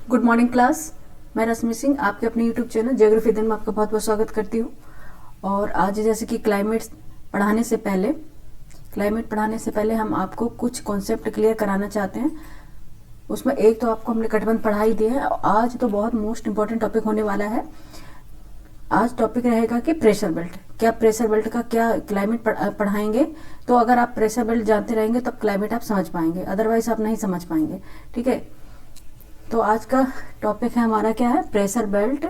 Good morning class. मैं रश्मि सिंह आपके अपने यूट्यूब चैनल ज्योग्राफी दिन में आपका बहुत बहुत स्वागत करती हूँ। और आज जैसे कि क्लाइमेट पढ़ाने से पहले हम आपको कुछ कॉन्सेप्ट क्लियर कराना चाहते हैं। उसमें एक तो आपको हमने कटबंध पढ़ा ही दिया है। आज तो बहुत मोस्ट इंपॉर्टेंट टॉपिक होने वाला है। आज टॉपिक रहेगा कि प्रेशर बेल्ट। क्या प्रेशर बेल्ट का क्या क्लाइमेट पढ़ाएंगे। तो अगर आप प्रेशर बेल्ट जानते रहेंगे तब क्लाइमेट आप समझ पाएंगे, अदरवाइज आप नहीं समझ पाएंगे। ठीक है, तो आज का टॉपिक है हमारा क्या है, प्रेशर बेल्ट,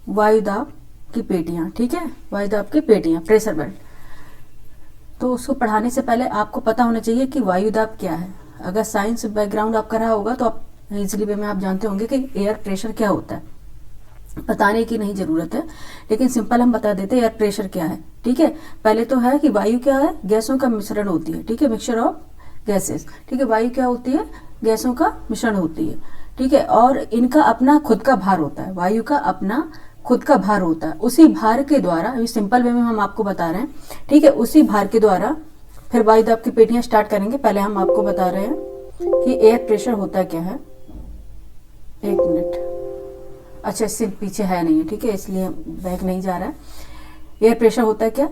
वायुदाब की पेटियां। ठीक है, वायुदाब की पेटियां, प्रेशर बेल्ट। तो उसको पढ़ाने से पहले आपको पता होना चाहिए कि वायुदाब क्या है। अगर साइंस बैकग्राउंड आपका रहा होगा तो आप इजीली वे में आप जानते होंगे कि एयर प्रेशर क्या होता है। बताने की नहीं जरूरत है, लेकिन सिंपल हम बता देते हैं एयर प्रेशर क्या है। ठीक है, पहले तो है कि वायु क्या है, गैसों का मिश्रण होती है। ठीक है, मिक्सचर ऑफ गैसेस। ठीक है, वायु क्या होती है, गैसों का मिश्रण होती है। ठीक है, और इनका अपना खुद का भार होता है। वायु का अपना खुद का भार होता है। उसी भार के द्वारा, सिंपल वे में हम आपको बता रहे हैं। ठीक है, उसी भार के द्वारा फिर वायुदाब की पेटियां स्टार्ट करेंगे। पहले हम आपको बता रहे हैं कि एयर प्रेशर होता क्या है। एक मिनट, अच्छा इससे पीछे है नहीं है, ठीक है, इसलिए बैक नहीं जा रहा है। एयर प्रेशर होता है क्या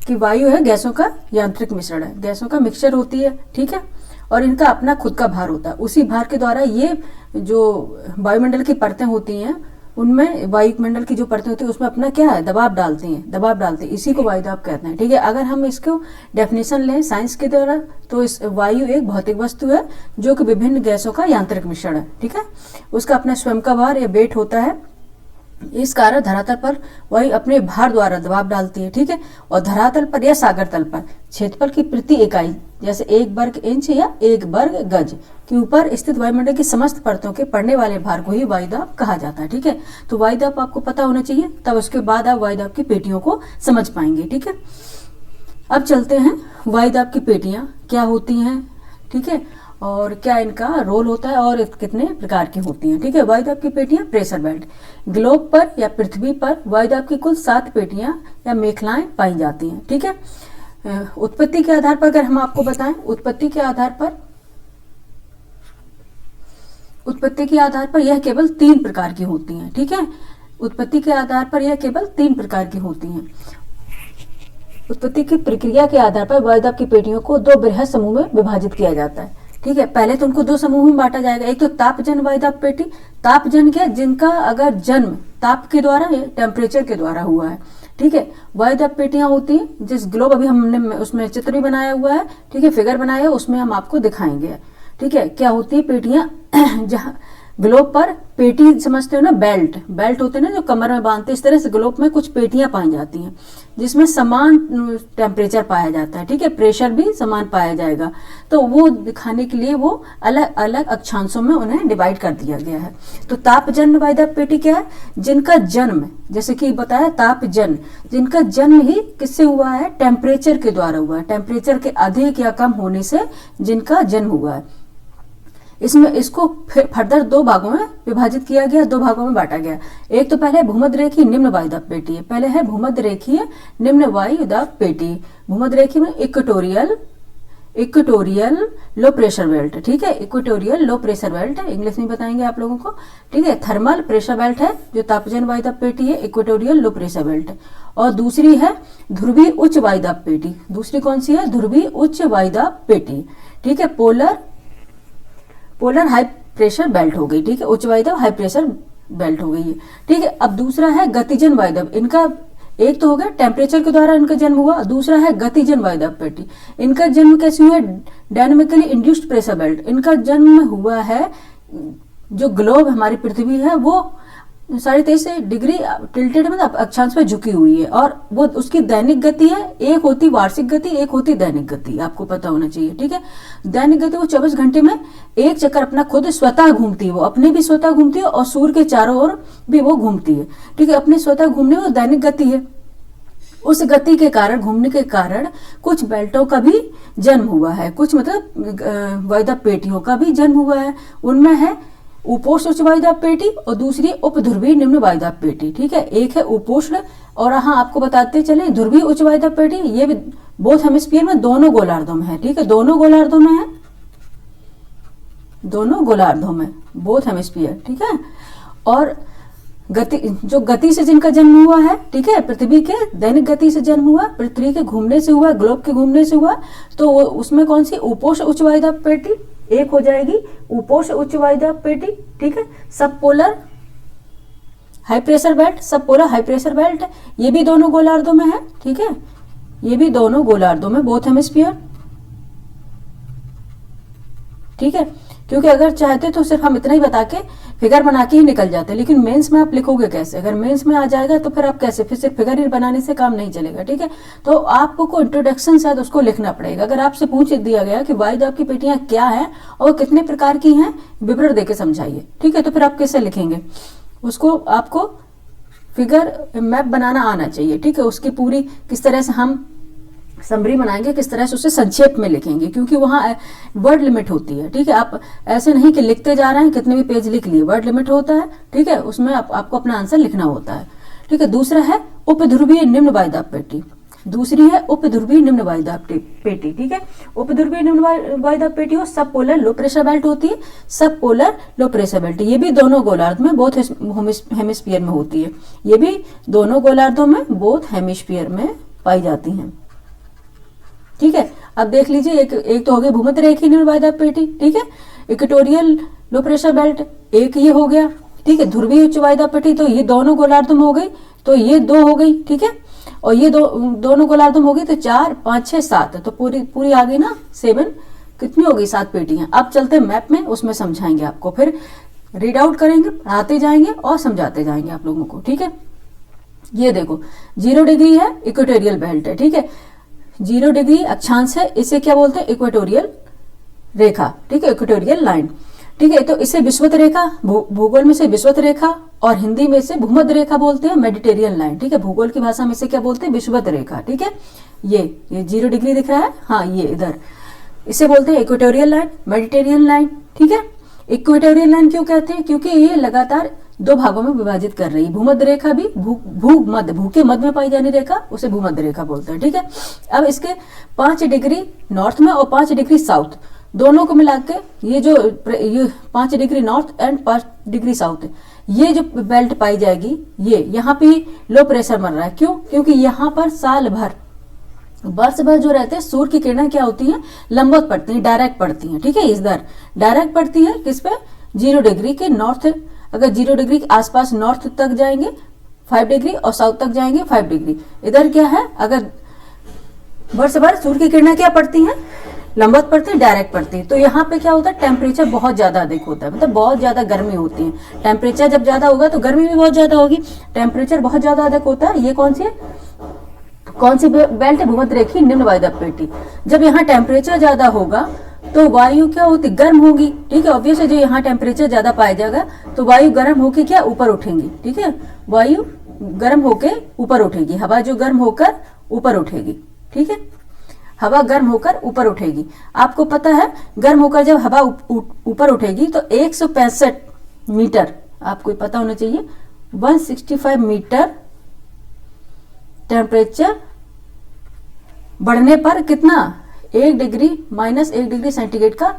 कि वायु है, गैसों का यांत्रिक मिश्रण है, गैसों का मिक्सचर होती है। ठीक है, और इनका अपना खुद का भार होता है। उसी भार के द्वारा ये जो वायुमंडल की परतें होती हैं, उनमें वायुमंडल की जो परतें होती है उसमें अपना क्या है, दबाव डालती हैं। इसी को वायुदाब कहते हैं। ठीक है, अगर हम इसको डेफिनेशन लें साइंस के द्वारा तो इस वायु एक भौतिक वस्तु है जो कि विभिन्न गैसों का यांत्रिक मिश्रण है। ठीक है, उसका अपना स्वयं का भार या वेट होता है। इस कारण धरातल पर वायु अपने भार द्वारा दबाव डालती है। ठीक है, और धरातल पर या सागर तल पर क्षेत्रफल की प्रति इकाई जैसे 1 वर्ग इंच या 1 वर्ग गज के ऊपर स्थित वायुमंडल की समस्त परतों के पड़ने वाले भार को ही वायुदाब कहा जाता है। ठीक है, तो वायुदाब आपको पता होना चाहिए, तब उसके बाद आप वायुदाब की पेटियों को समझ पाएंगे। ठीक है, अब चलते हैं वायुदाब की पेटियां क्या होती हैं। ठीक है, और क्या इनका रोल होता है और कितने प्रकार की होती हैं। ठीक है, वायुदाब की पेटियां, प्रेशर बेल्ट। ग्लोब पर या पृथ्वी पर वायुदाब की कुल 7 पेटियां या मेखलाएं पाई जाती हैं। ठीक है, उत्पत्ति के आधार पर अगर हम आपको बताएं, उत्पत्ति के आधार पर यह केवल 3 प्रकार की होती हैं। ठीक है, उत्पत्ति के आधार पर यह केवल 3 प्रकार की होती हैं। उत्पत्ति की प्रक्रिया के आधार पर वायुदाब की पेटियों को 2 बृहद समूह में विभाजित किया जाता है। ठीक है, पहले तो उनको 2 समूह में बांटा जाएगा। एक तो तापजन वायुदाब पेटी। तापजन क्या, जिनका अगर जन्म ताप के द्वारा या टेम्परेचर के द्वारा हुआ है। ठीक है, वायुदाब पेटियां होती हैं जिस ग्लोब अभी हमने उसमें चित्र भी बनाया हुआ है। ठीक है, फिगर बनाया है, उसमें हम आपको दिखाएंगे। ठीक है, क्या होती है पेटियां जहाँ ग्लोब पर पेटी समझते हो ना, बेल्ट होते हैं ना जो कमर में बांधते हैं, इस तरह से ग्लोब में कुछ पेटियां पाई जाती हैं जिसमें समान टेम्परेचर पाया जाता है। ठीक है, प्रेशर भी समान पाया जाएगा। तो वो दिखाने के लिए वो अलग अलग अक्षांशों में उन्हें डिवाइड कर दिया गया है। तो तापजन वायुदाब पेटी क्या है, जिनका जन्म, जैसे कि बताया तापजन, जिनका जन्म ही किससे हुआ है, टेम्परेचर के द्वारा हुआ है। टेम्परेचर के अधिक या कम होने से जिनका जन्म हुआ है। इसमें इसको फर्दर 2 भागों में विभाजित किया गया, 2 भागों में बांटा गया। एक तो पहले भूमध्य रेखीय निम्न वायुदाब पेटी है। पहले है भूमध्य रेखीय निम्न वायुदाब पेटी। भूमध्य रेखीय में इक्वेटोरियल लो प्रेशर बेल्ट। ठीक है, इक्वेटोरियल लो प्रेशर बेल्ट है, इंग्लिश में बताएंगे आप लोगों को। ठीक है, थर्मल प्रेशर बेल्ट है जो तापजन वायुदाब पेटी है, इक्वेटोरियल लो प्रेशर बेल्ट। और दूसरी है ध्रुवीय उच्च वायुदाब पेटी। दूसरी कौन सी है, ध्रुवीय उच्च वायुदाब पेटी। ठीक है, पोलर हाई प्रेशर बेल्ट हो गई। ठीक है, उच्च वायुदाब हाई प्रेशर बेल्ट हो गई है। ठीक है, अब दूसरा है गतिजन वायुदाब। इनका एक तो हो गया टेम्परेचर के द्वारा इनका जन्म हुआ, दूसरा है गतिजन वायुदाब पेटी। इनका जन्म कैसे हुआ, डायनामिकली इंड्यूस्ड प्रेशर बेल्ट। इनका जन्म हुआ है, जो ग्लोब हमारी पृथ्वी है वो 23.5 डिग्री टिल्टेड में अक्षांश पे झुकी हुई है, और वो उसकी दैनिक गति है। एक होती वार्षिक गति, एक होती दैनिक गति, आपको पता होना चाहिए। ठीक है, दैनिक गति वो 24 घंटे में एक चक्कर अपना खुद स्वतः घूमती है, वो अपने भी स्वतः घूमती है और सूर्य के चारों ओर भी वो घूमती है। ठीक है, अपने स्वतः घूमने में दैनिक गति है। उस गति के कारण, घूमने के कारण कुछ बेल्टों का भी जन्म हुआ है, कुछ मतलब वायुदाब पेटियों का भी जन्म हुआ है। उनमें है उपोष्ण उच्च वायुदाब पेटी और दूसरी उपध्रुवीय निम्न वायुदाब पेटी। ठीक है, एक है उपोष्ण, और हाँ आपको बताते चले ध्रुवीय उच्च वायुदाब पेटी, ये भी बोथ हेमिस्फीयर में दोनों गोलार्धों में है। ठीक है, दोनों गोलार्धों में है। दोनों गोलार्धों में, बोथ हेमिस्फीयर, ठीक है। और जो गति से जिनका जन्म हुआ है, ठीक है, पृथ्वी के दैनिक गति से जन्म हुआ, पृथ्वी के घूमने से हुआ, ग्लोब के घूमने से हुआ, तो उसमें कौन सी उपोष्ण उच्च वायुदाब पेटी एक हो जाएगी, उपोष्ण उच्च वायुदाब पेटी, ठीक है। सब पोलर हाई प्रेशर बेल्ट, सब पोलर हाई प्रेशर बेल्ट, ये भी दोनों गोलार्धों में है, ठीक है, ये भी दोनों गोलार्धों में, बोथ हेमिस्फीयर, ठीक है। क्योंकि अगर चाहते तो सिर्फ हम इतना ही बता के फिगर बना के ही निकल जाते, लेकिन मेंस में आप लिखोगे कैसे? अगर मेंस में आ जाएगा तो फिर आप कैसे, फिर सिर्फ फिगर ही बनाने से काम नहीं चलेगा, ठीक है। तो आपको को इंट्रोडक्शन शायद उसको लिखना पड़ेगा। अगर आपसे पूछ दिया गया कि वायुदाब की पेटियां क्या है और कितने प्रकार की हैं, विवरण देके समझाइए, ठीक है, तो फिर आप कैसे लिखेंगे उसको? आपको फिगर मैप बनाना आना चाहिए, ठीक है। उसकी पूरी किस तरह से हम समरी बनाएंगे, किस तरह से उसे संक्षेप में लिखेंगे, क्योंकि वहां वर्ड लिमिट होती है, ठीक है। आप ऐसे नहीं कि लिखते जा रहे हैं, कितने भी पेज लिख लिए, वर्ड लिमिट होता है, ठीक है, उसमें आपको अपना आंसर लिखना होता है, ठीक है। दूसरा है उपध्रुवीय निम्न वायुदाब पेटी, दूसरी है उपध्रुवीय निम्न वायुदाब पेटी, ठीक है। उपध्रुवीय निम्न वायुदाब पेटी हो सब पोलर लो प्रेशर बेल्ट होती है, सब पोलर लो प्रेशर बेल्ट, ये भी दोनों गोलार्ध में बोथ हेमिस्फीयर में होती है, ये भी दोनों गोलार्धों में बोथ हेमिस्फीयर में पाई जाती हैं, ठीक है। अब देख लीजिए, एक तो हो गई भूमध्य रेखीय निम्न वायुदाब पेटी, ठीक है, इक्वेटोरियल लो प्रेशर बेल्ट एक ये हो गया, ठीक है। ध्रुवीय उच्च वायुदाब पेटी, तो ये दोनों गोलार्धों में हो गई, तो ये दो हो गई, ठीक है। और ये दोनों गोलार्धों में हो गई, तो 4 5 6 7, तो पूरी आ गई ना 7, कितनी हो गई 7 पेटियां। अब चलते मैप में, उसमें समझाएंगे आपको, फिर रीड आउट करेंगे, पढ़ाते जाएंगे और समझाते जाएंगे आप लोगों को, ठीक है। ये देखो 0 डिग्री है, इक्वेटोरियल बेल्ट है, ठीक है। 0 डिग्री अक्षांश है, इसे क्या बोलते हैं? इक्वेटोरियल रेखा, ठीक है, इक्वेटोरियल लाइन, ठीक है। तो इसे विषुवत रेखा, भूगोल में से विषुवत रेखा, और हिंदी में से भूमध्य रेखा बोलते हैं, मेडिटेरियन लाइन, ठीक है। भूगोल की भाषा में से क्या बोलते हैं? विषुवत रेखा, ठीक है। ये 0 डिग्री दिख रहा है, हाँ, ये इधर, इसे बोलते हैं इक्वेटोरियल लाइन, मेडिटेरियन लाइन, ठीक है। इक्वेटोरियल लाइन क्यों कहते हैं? क्योंकि ये लगातार 2 भागों में विभाजित कर रही है। भूमध्य रेखा भी भू के मध्य में पाई जाने रेखा, उसे भूमध्य रेखा बोलते हैं, ठीक है। अब इसके 5 डिग्री नॉर्थ में और 5 डिग्री साउथ, दोनों को मिला के ये 5 degree north and 5 degree south है, ये जो बेल्ट पाई जाएगी, ये यहाँ पे लो प्रेशर बन रहा है। क्यों? क्योंकि यहाँ पर साल भर, वर्ष भर जो रहते हैं, सूर्य की किरणें क्या होती हैं? लंबवत पड़ती हैं, डायरेक्ट पड़ती हैं, ठीक है। इधर डायरेक्ट पड़ती है, किस पे? 0 डिग्री के नॉर्थ, अगर 0 डिग्री के आसपास नॉर्थ तक जाएंगे 5 डिग्री और साउथ तक जाएंगे 5 डिग्री। इधर क्या है? अगर वर्ष भर सूर्य की किरणें क्या पड़ती हैं? लंबवत पड़ती है, डायरेक्ट पड़ती है। तो यहाँ पे क्या होता है? टेम्परेचर बहुत ज्यादा अधिक होता है, मतलब बहुत ज्यादा गर्मी होती है। टेम्परेचर जब ज्यादा होगा तो गर्मी भी बहुत ज्यादा होगी, टेम्परेचर बहुत ज्यादा अधिक होता है। ये कौन सी बेल्ट है? भूमध्य रेखीय निम्न वायुदाब पेटी। जब यहाँ टेम्परेचर ज्यादा होगा तो वायु क्या होती? गर्म होगी, ठीक है। ऑब्वियस है, जो यहाँ टेम्परेचर ज्यादा पाया जाएगा तो वायु गर्म होके क्या ऊपर उठेंगी, ठीक है। वायु गर्म होके ऊपर उठेगी, हवा जो गर्म होकर ऊपर उठेगी, ठीक है। हवा गर्म होकर ऊपर उठेगी। आपको पता है, गर्म होकर जब हवा ऊपर उठेगी तो 165 मीटर, आपको पता होना चाहिए, 165 मीटर टेम्परेचर बढ़ने पर कितना? 1 डिग्री माइनस 1 डिग्री सेंटीग्रेड का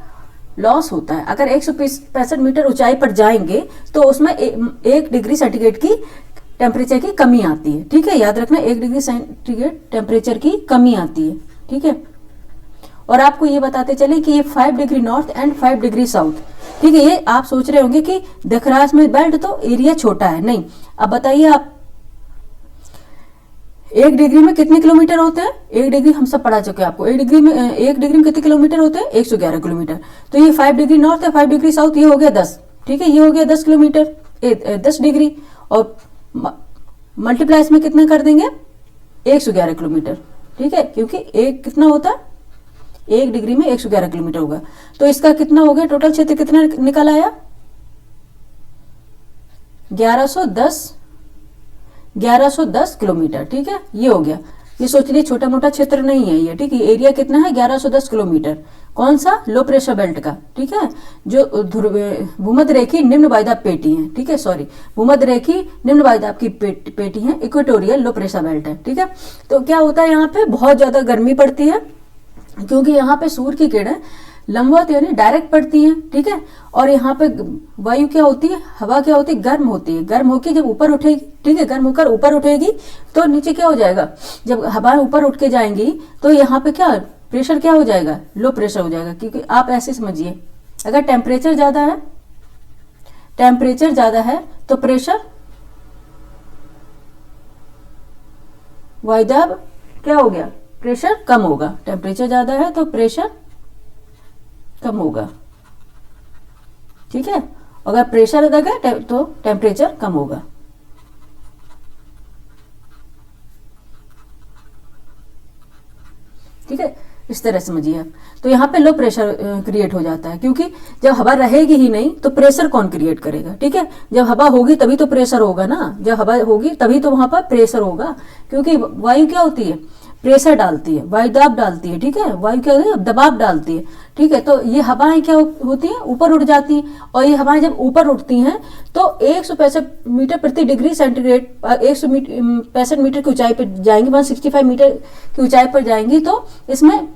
लॉस होता है। अगर 165 मीटर ऊंचाई पर जाएंगे तो उसमें 1 डिग्री सेंटीग्रेड की टेम्परेचर की कमी आती है, ठीक है। याद रखना, 1 डिग्री सेंटीग्रेड टेम्परेचर की कमी आती है, ठीक है। और आपको ये बताते चले कि ये 5 degree north and 5 degree south, ठीक है। ये आप सोच रहे होंगे कि दिख रहा है इसमें बेल्ट, तो एरिया छोटा है, नहीं। अब बताइए आप, 1 डिग्री में कितने किलोमीटर होते हैं? 1 डिग्री हम सब पढ़ा चुके हैं आपको। 1 डिग्री में कितने किलोमीटर होते हैं? 111 किलोमीटर। तो ये 5 डिग्री नॉर्थ है, 5 डिग्री साउथ, ये हो गया 10, ठीक है। ये हो गया 10 किलोमीटर, 10 डिग्री, और मल्टीप्लाई इसमें कितना कर देंगे? 111 किलोमीटर, ठीक है। क्योंकि एक कितना होता है? 1 डिग्री में 111 किलोमीटर होगा। तो इसका कितना हो गया? टोटल क्षेत्र कितना निकल आया? 1110 किलोमीटर, ठीक है। ये हो गया। ये सोच लिए छोटा मोटा क्षेत्र नहीं है ये, ठीक है। एरिया कितना है? 1110 किलोमीटर। कौन सा? लो प्रेशर बेल्ट का, ठीक है। जो भूमध्य रेखीय निम्न वायुदाब पेटी है, ठीक है, सॉरी, भूमध्य रेखीय निम्न वायुदाब की पेटी है, इक्वेटोरियल लो प्रेशर बेल्ट है, ठीक है। तो क्या होता है, यहाँ पे बहुत ज्यादा गर्मी पड़ती है, क्योंकि यहाँ पे सूर्य की किरणें लंबवत यानी डायरेक्ट पड़ती हैं, ठीक है। और यहाँ पे वायु क्या होती है, हवा क्या होती है, गर्म होती है। गर्म होकर जब ऊपर उठेगी, ठीक है, गर्म होकर ऊपर उठेगी तो नीचे क्या हो जाएगा, जब हवाएं ऊपर उठ के जाएंगी तो यहाँ पे क्या प्रेशर क्या हो जाएगा, लो प्रेशर हो जाएगा। क्योंकि आप ऐसे समझिए, अगर टेम्परेचर ज्यादा है, टेम्परेचर ज्यादा है तो प्रेशर, वायुदाब क्या हो गया, प्रेशर कम होगा। टेम्परेचर ज्यादा है तो प्रेशर कम होगा, ठीक है। अगर प्रेशर अधिक है तो टेम्परेचर कम होगा। ठीक है, इस तरह समझिए आप। तो यहाँ पे लो प्रेशर क्रिएट हो जाता है, क्योंकि जब हवा रहेगी ही नहीं तो प्रेशर कौन क्रिएट करेगा, ठीक है। जब हवा होगी तभी तो प्रेशर होगा ना, जब हवा होगी तभी तो वहां पर प्रेशर होगा। क्योंकि वायु क्या होती है, प्रेशर डालती है, वायु दाब डालती है, ठीक है। वायु क्या होती है, दबाव डालती है, ठीक है। तो ये हवाएं क्या होती हैं, ऊपर उठ जाती हैं। और ये हवाएं जब ऊपर उठती हैं तो 165 मीटर प्रति डिग्री सेंटीग्रेड, 165 मीटर की ऊंचाई पर जाएंगी, 165 मीटर की ऊंचाई पर जाएंगी तो इसमें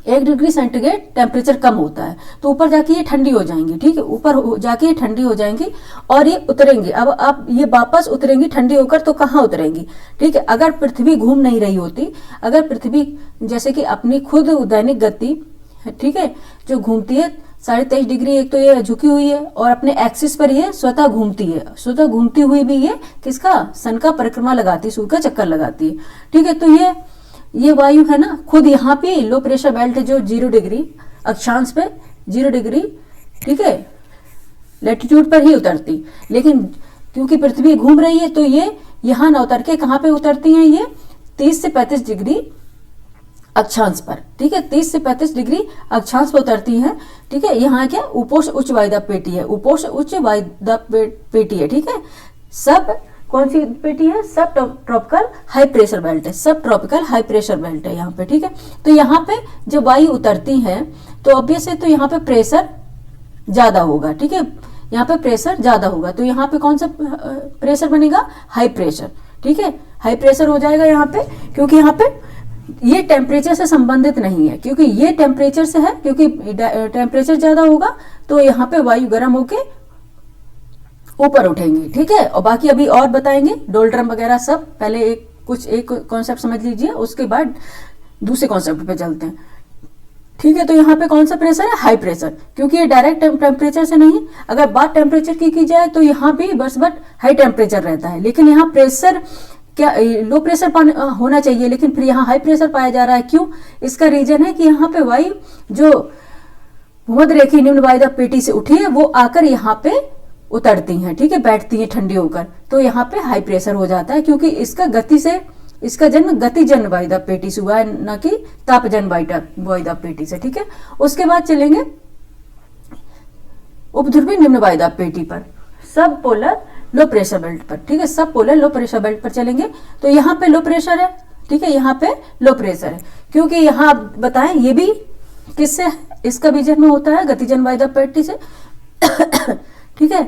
1 डिग्री सेंटीग्रेड टेम्परेचर कम होता है। तो ऊपर जाके ये ठंडी हो जाएंगी, ठीक है, ऊपर जाके ये ठंडी हो जाएंगी और ये उतरेंगी। अब ये वापस उतरेंगी ठंडी होकर, तो कहाँ उतरेंगी, ठीक है। अगर पृथ्वी घूम नहीं रही होती, अगर पृथ्वी जैसे कि अपनी खुद दैनिक गति, ठीक है, जो घूमती है 23.5 डिग्री, एक तो ये झुकी हुई है और अपने एक्सिस पर ये स्वतः घूमती है, स्वतः घूमती हुई भी ये किसका, सन का परिक्रमा लगाती है, सूर्य का चक्कर लगाती है, ठीक है। तो ये वायु है ना, खुद यहाँ पे लो प्रेशर बेल्ट है जो 0 डिग्री अक्षांश पे 0 डिग्री, ठीक है, लैटिट्यूड पर ही उतरती। लेकिन क्योंकि पृथ्वी घूम रही है तो ये यहाँ ना उतर के कहाँ पे उतरती हैं, ये 30 से 35 डिग्री अक्षांश पर, ठीक है, 30 से 35 डिग्री अक्षांश पर उतरती हैं, ठीक है। यहाँ क्या उपोष्ण उच्च वायुदाब पेटी है, उपोष्ण उच्च वायुदाब पेटी है, ठीक है। सब कौन सी पेटी है, सब ट्रॉपिकल हाई प्रेशर बेल्ट है, सब ट्रॉपिकल हाई प्रेशर बेल्ट है यहाँ पे, ठीक है। तो यहाँ पे जब वायु उतरती है तो ऑब्वियस है, तो यहाँ पे प्रेशर ज्यादा होगा, ठीक है, यहाँ पे प्रेशर ज्यादा होगा। तो यहाँ पे कौन सा प्रेशर बनेगा, हाई प्रेशर, ठीक है, हाई प्रेशर हो जाएगा यहाँ पे। क्योंकि यहाँ पे ये टेम्परेचर से संबंधित नहीं है, क्योंकि ये टेम्परेचर से है, क्योंकि टेम्परेचर ज्यादा होगा तो यहाँ पे वायु गर्म होके ऊपर उठेंगे, ठीक है। और बाकी अभी और बताएंगे, डोलड्रम वगैरह सब। पहले एक कॉन्सेप्ट समझ लीजिए, उसके बाद दूसरे कॉन्सेप्ट पे चलते हैं, ठीक है। तो यहाँ पे कौन सा प्रेशर है, हाई प्रेशर, क्योंकि ये डायरेक्ट टेम्परेचर से नहीं। अगर बात टेम्परेचर की जाए तो यहाँ भी बस हाई टेम्परेचर रहता है, लेकिन यहाँ प्रेशर क्या, लो प्रेशर होना चाहिए, लेकिन फिर यहाँ हाई प्रेशर पाया जा रहा है। क्यों, इसका रीजन है कि यहाँ पे वायु जो भूमध्य रेखीय निम्न वायुदाब पेटी से उठी है वो आकर यहाँ पे उतरती हैं, ठीक है, बैठती हैं ठंडी होकर। तो यहाँ पे हाई प्रेशर हो जाता है, क्योंकि इसका जन्म गतिजन वायुदाब पेटी से हुआ है, न कि तापजन वायुदाब पेटी से, ठीक है। उसके बाद चलेंगे उपध्रुवी निम्न वायुदाब पेटी पर, सब पोलर लो प्रेशर बेल्ट पर, ठीक है, सब पोलर लो प्रेशर बेल्ट पर चलेंगे। तो यहाँ पे लो प्रेशर है, ठीक है, यहाँ पे लो प्रेशर है, क्योंकि यहाँ बताएं ये भी किससे, इसका भी जन्म होता है गतिजन वायुदाब पेटी से, ठीक है।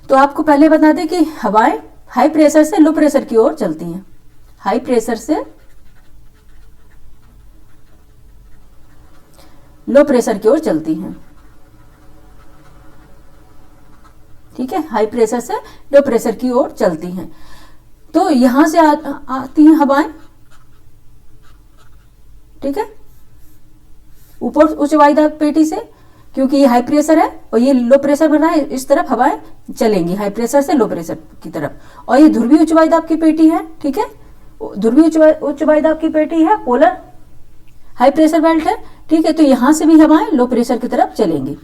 तो आपको पहले बता दें कि हवाएं हाई प्रेशर से लो प्रेशर की ओर चलती हैं, हाई प्रेशर से लो प्रेशर की ओर चलती हैं, ठीक है, हाई प्रेशर से लो प्रेशर की ओर चलती हैं। तो यहां से आती हैं हवाएं, ठीक है, ऊपर उच्च वायुदाब पेटी से, क्योंकि ये हाई प्रेशर है और ये लो प्रेशर बन रहा है, इस तरफ हवाएं चलेंगी हाई प्रेशर से लो प्रेशर की तरफ। और ये ध्रुवीय उच्च वायुदाब की पेटी है, ठीक है, ध्रुवीय उच्च वायुदाब की पेटी है, पोलर हाई प्रेशर बेल्ट है, ठीक है। तो यहां से भी हवाएं लो प्रेशर की तरफ चलेंगी,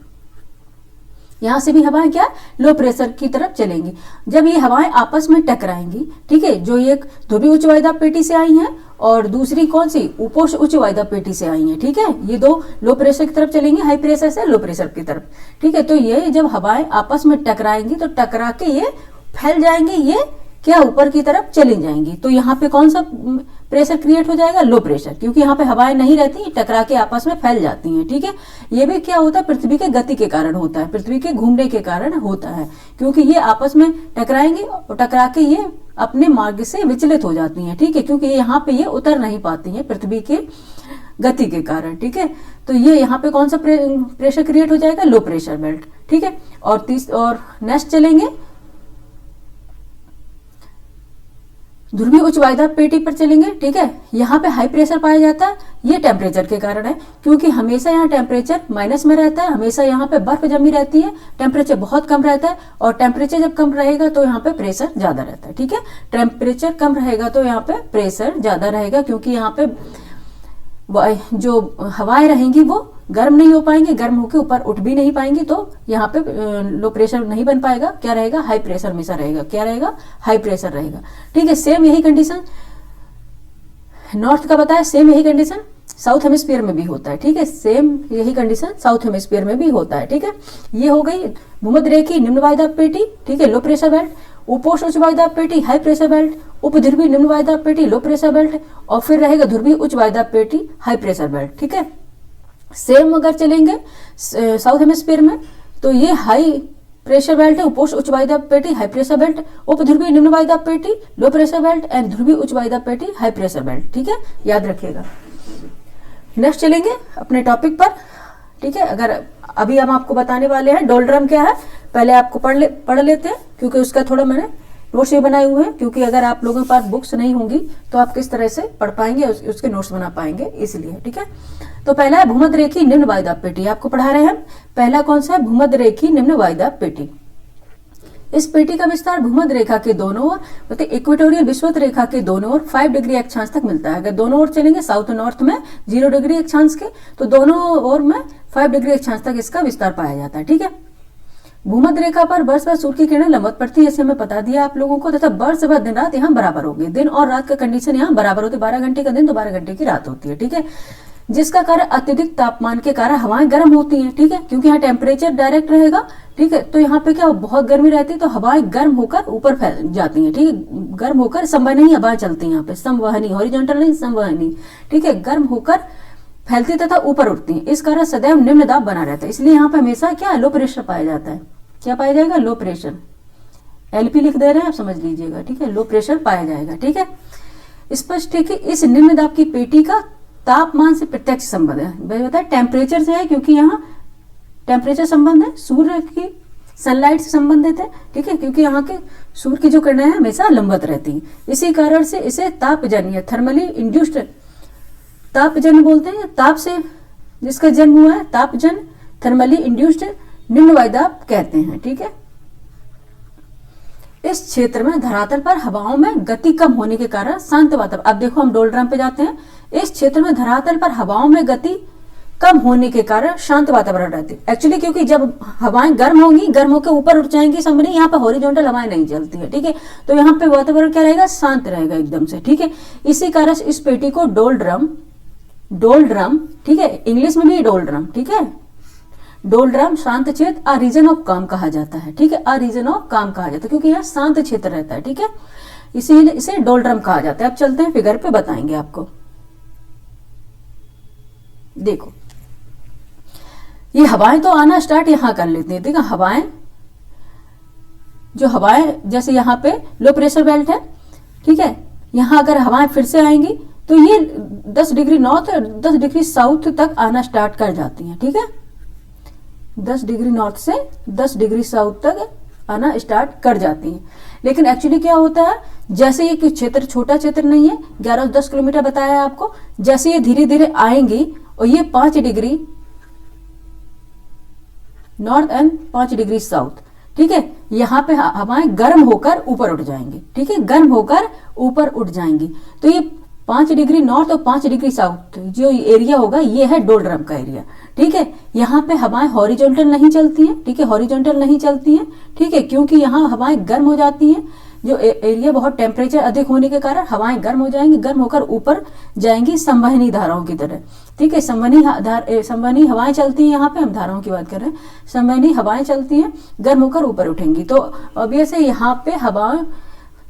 यहां से भी हवाएं क्या, लो प्रेशर की तरफ चलेंगी। जब ये हवाएं आपस में टकराएंगी, ठीक है, जो एक ध्रुवीय उच्च वायुदाब पेटी से आई हैं और दूसरी कौन सी, उपोष्ण उच्च वायुदाब पेटी से आई हैं, ठीक है, ये दो लो प्रेशर की तरफ चलेंगी, हाई प्रेशर से लो प्रेशर की तरफ, ठीक है। तो ये जब हवाएं आपस में टकराएंगी तो टकरा के ये फैल जाएंगी, ये क्या ऊपर की तरफ चली जाएंगी। तो यहाँ पे कौन सा प्रेशर क्रिएट हो जाएगा, लो प्रेशर, क्योंकि यहाँ पे हवाएं नहीं रहती, टकरा के आपस में फैल जाती हैं, ठीक है। ये भी क्या होता है, पृथ्वी के गति के कारण होता है, पृथ्वी के घूमने के कारण होता है, क्योंकि ये आपस में टकराएंगे और टकरा के ये अपने मार्ग से विचलित हो जाती हैं, ठीक है, क्योंकि यहाँ पे ये उतर नहीं पाती हैं पृथ्वी के गति के कारण, ठीक है। तो ये यहाँ पे कौन सा प्रेशर क्रिएट हो जाएगा, लो प्रेशर बेल्ट, ठीक है। और नेक्स्ट चलेंगे ध्रुवीय उच्च वायुदाब पेटी पर चलेंगे, ठीक है। यहाँ पे हाई प्रेशर पाया जाता है, ये टेम्परेचर के कारण है, क्योंकि हमेशा यहाँ टेम्परेचर माइनस में रहता है, हमेशा यहाँ पे बर्फ जमी रहती है, टेम्परेचर बहुत कम रहता है, और टेम्परेचर जब कम रहेगा तो यहाँ पे प्रेशर ज्यादा रहता है, ठीक है। टेम्परेचर कम रहेगा तो यहाँ पे प्रेशर ज्यादा रहेगा, क्योंकि यहाँ पे जो हवाएं रहेंगी वो गर्म नहीं हो पाएंगे, गर्म होकर ऊपर उठ भी नहीं पाएंगी, तो यहाँ पे लो प्रेशर नहीं बन पाएगा, क्या रहेगा, हाई प्रेशर हमेशा रहेगा, क्या रहेगा, हाई प्रेशर रहेगा, ठीक है। सेम यही कंडीशन नॉर्थ का बताया, सेम यही कंडीशन साउथ हेमिस्फीयर में भी होता है, ठीक है। सेम यही कंडीशन साउथ हेमिस्फीयर में भी होता है, ठीक है। ये हो गई भूमध्य रेखीय निम्न वायुदाब पेटी, ठीक है, लो प्रेशर बेल्ट। उपोष्ण उच्च वायुदाब पेटी हाई प्रेशर बेल्ट, उपध्रुवीय निम्न वायुदाब पेटी लो प्रेशर बेल्ट, और फिर रहेगा ध्रुवीय उच्च वायुदाब पेटी हाई प्रेशर बेल्ट, ठीक है। सेम अगर चलेंगे साउथ हेमिस्फीयर में तो ये हाई प्रेशर बेल्ट है, उपोष्ण उच्च वायुदाब पेटी हाई प्रेशर बेल्ट, उपध्रुवीय निम्न वायुदाब पेटी लो प्रेशर बेल्ट एंड ध्रुवीय उच्च वायुदाब पेटी हाई प्रेशर बेल्ट, ठीक है, याद रखिएगा। नेक्स्ट चलेंगे अपने टॉपिक पर, ठीक है। अगर अभी हम आपको बताने वाले हैं डोलड्रम क्या है, पहले आपको पढ़ लेते हैं, क्योंकि उसका थोड़ा मैंने नोट्स भी बनाए हुए हैं, क्योंकि अगर आप लोगों के पास बुक्स नहीं होंगी तो आप किस तरह से पढ़ पाएंगे, उसके नोट्स बना पाएंगे, इसलिए, ठीक है। तो पहला है भूमध्य रेखीय निम्न वायुदाब पेटी, आपको पढ़ा रहे हैं हम। पहला कौन सा है, भूमध्य रेखीय निम्न वायुदाब पेटी। इस पेटी का विस्तार भूमध्य रेखा के दोनों ओर, मतलब इक्वेटोरियल विषुवत रेखा के दोनों ओर 5 डिग्री अक्षांश तक मिलता है। अगर दोनों ओर चलेंगे साउथ नॉर्थ में 0 डिग्री अक्षांश के, तो दोनों ओर में 5 डिग्री अक्षांश तक इसका विस्तार पाया जाता है, ठीक है। भूमध्य रेखा पर वर्ष भर सूर्य की किरणें लंबवत पड़ती है, ऐसे हमें बता दिया आप लोगों को, तथा वर्ष भर दिन रात यहाँ बराबर होगी, दिन और रात का कंडीशन यहाँ बराबर होती है, 12 घंटे का दिन तो 12 घंटे की रात होती है, ठीक है। जिसका कारण अत्यधिक तापमान के कारण हवाएं गर्म होती हैं, ठीक है, क्योंकि यहाँ टेम्परेचर डायरेक्ट रहेगा, ठीक है। तो यहाँ पे क्या बहुत गर्मी रहती है, तो हवाएं गर्म होकर ऊपर फैल जाती हैं, ठीक है, गर्म होकर संवहनी हवाएं चलती हैं यहाँ पे, संवहनी, हॉरिजॉन्टल नहीं, संवहनी, ठीक है, गर्म होकर फैलती तथा ऊपर उठती है। इस कारण सदैव निम्न दाब बना रहता है, इसलिए यहाँ पे हमेशा क्या लो प्रेशर पाया जाता है, क्या पाया जाएगा, लो प्रेशर, एलपी लिख दे रहे हैं आप, समझ लीजिएगा, ठीक है, लो प्रेशर पाया जाएगा, ठीक है। स्पष्ट है कि इस निम्न दाब की पेटी का तापमान से प्रत्यक्ष संबंध है, वह बताया टेम्परेचर से है, क्योंकि यहाँ टेम्परेचर संबंध है, सूर्य की सनलाइट से संबंधित है, ठीक है, क्योंकि यहाँ के सूर्य की जो किरणें हैं हमेशा लंबवत रहती हैं, इसी कारण से इसे तापजन्य थर्मली इंड्यूस्ड तापजन्य बोलते हैं, ताप से जिसका जन्म हुआ है तापजन्य थर्मली इंड्यूस्ड निम्न वायुदाब कहते हैं, ठीक है। इस क्षेत्र में धरातल पर हवाओं में गति कम होने के कारण शांत वातावरण, अब देखो हम डोलड्रम पे जाते हैं, इस क्षेत्र में धरातल पर हवाओं में गति कम होने के कारण शांत वातावरण रहती है। एक्चुअली क्योंकि जब हवाएं गर्म होंगी, गर्म होकर ऊपर उठ जाएंगी संभनी, यहाँ पे हॉरिजॉन्टल हवाएं नहीं चलती है, ठीक है, तो यहाँ पे वातावरण क्या रहेगा, शांत रहेगा एकदम से, ठीक है। इसी कारण इस पेटी को डोलड्रम, ठीक है, इंग्लिश में भी डोलड्रम, ठीक है, डोलड्रम शांत क्षेत्र, अ रीजन ऑफ काम कहा जाता है, ठीक है, अ रीजन ऑफ काम कहा जाता है, क्योंकि यहाँ शांत क्षेत्र रहता है, ठीक है, इसीलिए इसे डोलड्रम कहा जाता है। अब चलते हैं फिगर पे, बताएंगे आपको। देखो ये हवाएं तो आना स्टार्ट यहाँ कर लेती हैं, ठीक है, हवाएं जैसे यहाँ पे लो प्रेशर बेल्ट है, ठीक है, यहाँ अगर हवाएं फिर से आएंगी तो ये 10 डिग्री नॉर्थ 10 डिग्री साउथ तक आना स्टार्ट कर जाती हैं, ठीक है, 10 डिग्री नॉर्थ से 10 डिग्री साउथ तक आना स्टार्ट कर जाती हैं। लेकिन एक्चुअली क्या होता है, जैसे ये क्षेत्र छोटा क्षेत्र नहीं है, 11 10 किलोमीटर बताया आपको, जैसे ये धीरे धीरे आएंगी और ये 5 degree north and 5 degree south, ठीक है, यहाँ पे हवाएं गर्म होकर ऊपर उठ जाएंगी, ठीक है, गर्म होकर ऊपर उठ जाएंगी, तो ये 5 डिग्री नॉर्थ और 5 डिग्री साउथ जो एरिया होगा ये है डोलड्रम का एरिया, ठीक है। यहाँ पे हवाएं हॉरिजॉन्टल नहीं चलती हैं, ठीक है, हॉरिजॉन्टल नहीं चलती हैं, ठीक है, क्योंकि यहाँ हवाएं गर्म हो जाती हैं, जो एरिया बहुत टेम्परेचर अधिक होने के कारण हवाएं गर्म हो जाएंगी, गर्म होकर ऊपर जाएंगी संवहनी धाराओं की तरह, ठीक है, संवहनी हवाएं चलती हैं, यहाँ पे हम धाराओं की बात कर रहे हैं, संवहनी हवाएं चलती हैं, गर्म होकर ऊपर उठेंगी, तो ऑब्वियस है यहाँ पे हवाएं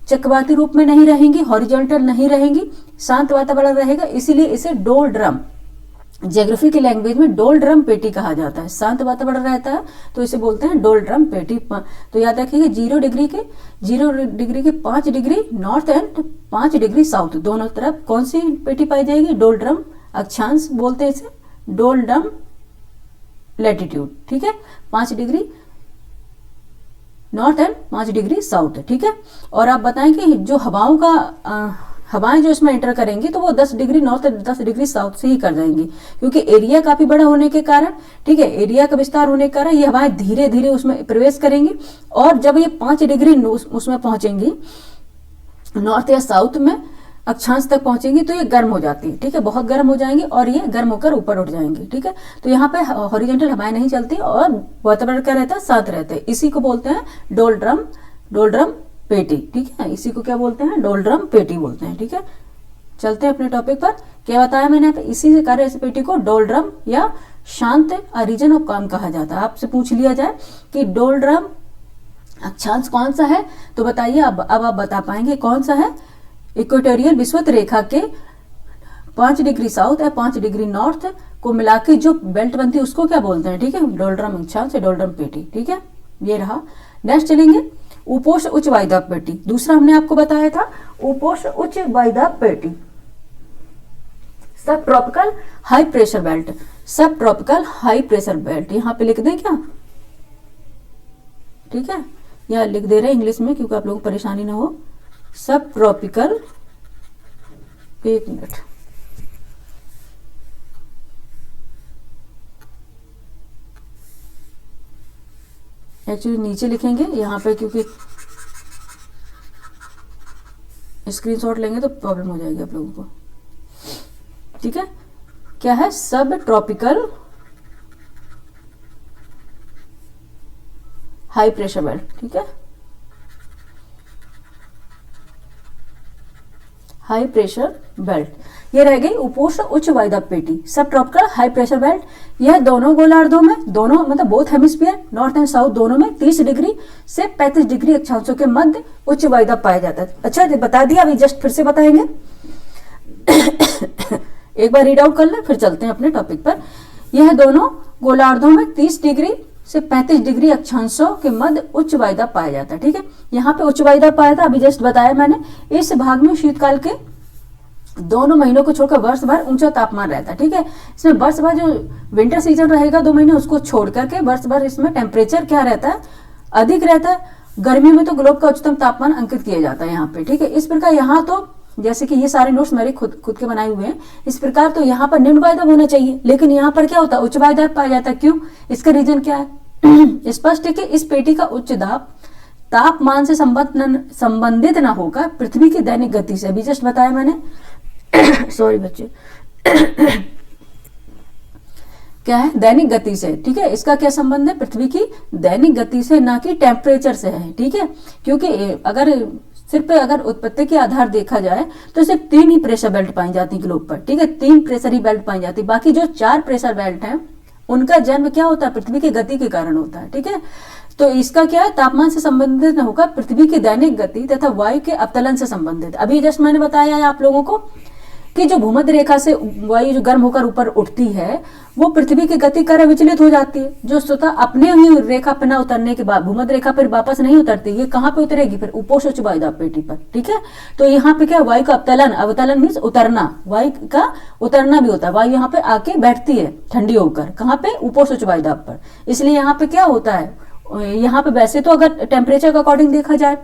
चक्रवाती रूप में नहीं रहेंगी, हॉरिजॉन्टल नहीं रहेंगी, शांत वातावरण रहेगा, इसीलिए इसे डोलड्रम, ज्योग्राफी की लैंग्वेज में डोलड्रम पेटी कहा जाता है, शांत वातावरण रहता है तो इसे बोलते हैं डोलड्रम पेटी। तो याद रखिएगा 0 डिग्री के 5 degree north and 5 degree south दोनों तरफ कौन सी पेटी पाई जाएगी, डोलड्रम अक्षांश बोलते हैं इसे, डोलडम लैटिट्यूड, ठीक है, 5 degree north and 5 degree south है, ठीक है। और आप बताएं कि जो हवाओं का हवाएं जो इसमें एंटर करेंगी तो वो 10 डिग्री नॉर्थ 10 डिग्री साउथ से ही कर जाएंगी, क्योंकि एरिया काफी बड़ा होने के कारण, ठीक है, एरिया का विस्तार होने के कारण ये हवाएं धीरे धीरे उसमें प्रवेश करेंगी, और जब ये 5 डिग्री उसमें पहुंचेंगी नॉर्थ या साउथ में अक्षांश तक पहुंचेंगी तो ये गर्म हो जाती है, ठीक है, बहुत गर्म हो जाएंगी और ये गर्म होकर ऊपर उठ जाएंगी, ठीक है। तो यहाँ पे हॉरिजॉन्टल हवाएं नहीं चलती और वातावरण क्या रहता है, शांत रहता है। इसी को बोलते हैं डोलड्रम पेटी, ठीक है, इसी को क्या बोलते हैं, डोलड्रम पेटी बोलते हैं, ठीक है। चलते हैं अपने टॉपिक पर। क्या बताया मैंने यहाँ पे, इसी से कार्य इस पेटी को डोलड्रम या शांत रीजन ऑफ काम कहा जाता है। आपसे पूछ लिया जाए कि डोलड्रम अक्षांश कौन सा है, तो बताइए अब आप बता पाएंगे कौन सा है। इक्वेटोरियल विषुवत रेखा के 5 डिग्री साउथ या 5 डिग्री नॉर्थ को मिला के जो बेल्ट बनती है उसको क्या बोलते हैं, ठीक है, डोलड्रम अक्षांश या डोलड्रम पेटी, ठीक है, ये रहा। नेक्स्ट चलेंगे उपोष्ण उच्च वायुदाब पेटी। दूसरा हमने आपको बताया था उपोष्ण उच्च वायुदाब पेटी, सब ट्रॉपिकल हाई प्रेशर बेल्ट, सब ट्रॉपिकल हाई प्रेशर बेल्ट, यहाँ पे लिख दें क्या, ठीक है, यहाँ लिख दे रहे हैं इंग्लिश में क्योंकि आप लोगों को परेशानी ना हो। सब ट्रॉपिकल, एक मिनट, एक्चुअली नीचे लिखेंगे यहाँ पे क्योंकि स्क्रीनशॉट लेंगे तो प्रॉब्लम हो जाएगी आप लोगों को, ठीक है। क्या है, सब ट्रॉपिकल हाई प्रेशर बेल्ट, ठीक है, हाई प्रेशर बेल्ट। ये रह गई उपोष्ण उच्च वायुदाब पेटी, सब ट्रॉपिकल हाई प्रेशर बेल्ट। यह दोनों गोलार्धों में, दोनों मतलब both hemisphere north and south दोनों में 30 डिग्री से 35 डिग्री अक्षांशों के मध्य उच्च वायुदाब पाया जाता है। अच्छा बता दिया, अभी जस्ट फिर से बताएंगे एक बार रीड आउट कर ले फिर चलते हैं अपने टॉपिक पर। यह दोनों गोलार्धों में 30 डिग्री से 35 डिग्री अक्षांशों के मध्य उच्च वायुदाब पाया जाता है, ठीक है। यहाँ पे उच्च वायुदाब पाया था, अभी जस्ट बताया मैंने। इस भाग में शीतकाल के दोनों महीनों को छोड़कर वर्ष भर ऊंचा तापमान रहता है, ठीक है। इसमें वर्ष भर जो विंटर सीजन रहेगा 2 महीने, उसको छोड़ करके वर्ष भर इसमें टेम्परेचर क्या रहता है, अधिक रहता है। गर्मियों में तो ग्लोब का उच्चतम तापमान अंकित किया जाता है यहाँ पे, ठीक है। इस प्रकार यहाँ तो जैसे कि ये सारे नोट्स मेरे खुद के बनाए हुए हैं, इस प्रकार तो यहाँ पर निम्न वायुदाब होना चाहिए, लेकिन यहाँ पर क्या होता है, उच्च वायुदाब पाया जाता है। क्यों, इसका रीजन क्या है स्पष्ट है कि इस पेटी का उच्च दाब तापमान से संबंधित ना होकर पृथ्वी की दैनिक गति से, अभी जस्ट बताया मैंने सॉरी बच्चे क्या है, दैनिक गति से, ठीक है। इसका क्या संबंध है, पृथ्वी की दैनिक गति से, ना कि टेम्परेचर से है, ठीक है। क्योंकि अगर सिर्फ अगर उत्पत्ति के आधार देखा जाए तो सिर्फ 3 ही प्रेशर बेल्ट पाई जाती ग्लोब पर, ठीक है, 3 प्रेशर ही बेल्ट पाई जाती। बाकी जो 4 प्रेशर बेल्ट हैं उनका जन्म क्या होता है, पृथ्वी की गति के कारण होता है, ठीक है। तो इसका क्या है, तापमान से संबंधित न होगा, पृथ्वी की दैनिक गति तथा वायु के अवतलन से संबंधित। अभी जस्ट मैंने बताया है आप लोगों को कि जो भूमध्य रेखा से वायु जो गर्म होकर ऊपर उठती है वो पृथ्वी की गति कारण विचलित हो जाती है, जो स्वतः अपने ही रेखा पर न उतरने के बाद भूमध्य रेखा पर वापस नहीं उतरती। ये कहाँ पे उतरेगी, फिर उपोष्ण उच्च वायुदाब पेटी पर, ठीक है। तो यहाँ पे क्या, वायु का अवतलन मीन्स उतरना, वायु का उतरना भी होता है। वायु यहाँ पे आके बैठती है ठंडी होकर, कहाँ पे, उपोष्ण उच्च वायुदाब पर। इसलिए यहाँ पे क्या होता है, यहाँ पे वैसे तो अगर टेम्परेचर के अकॉर्डिंग देखा जाए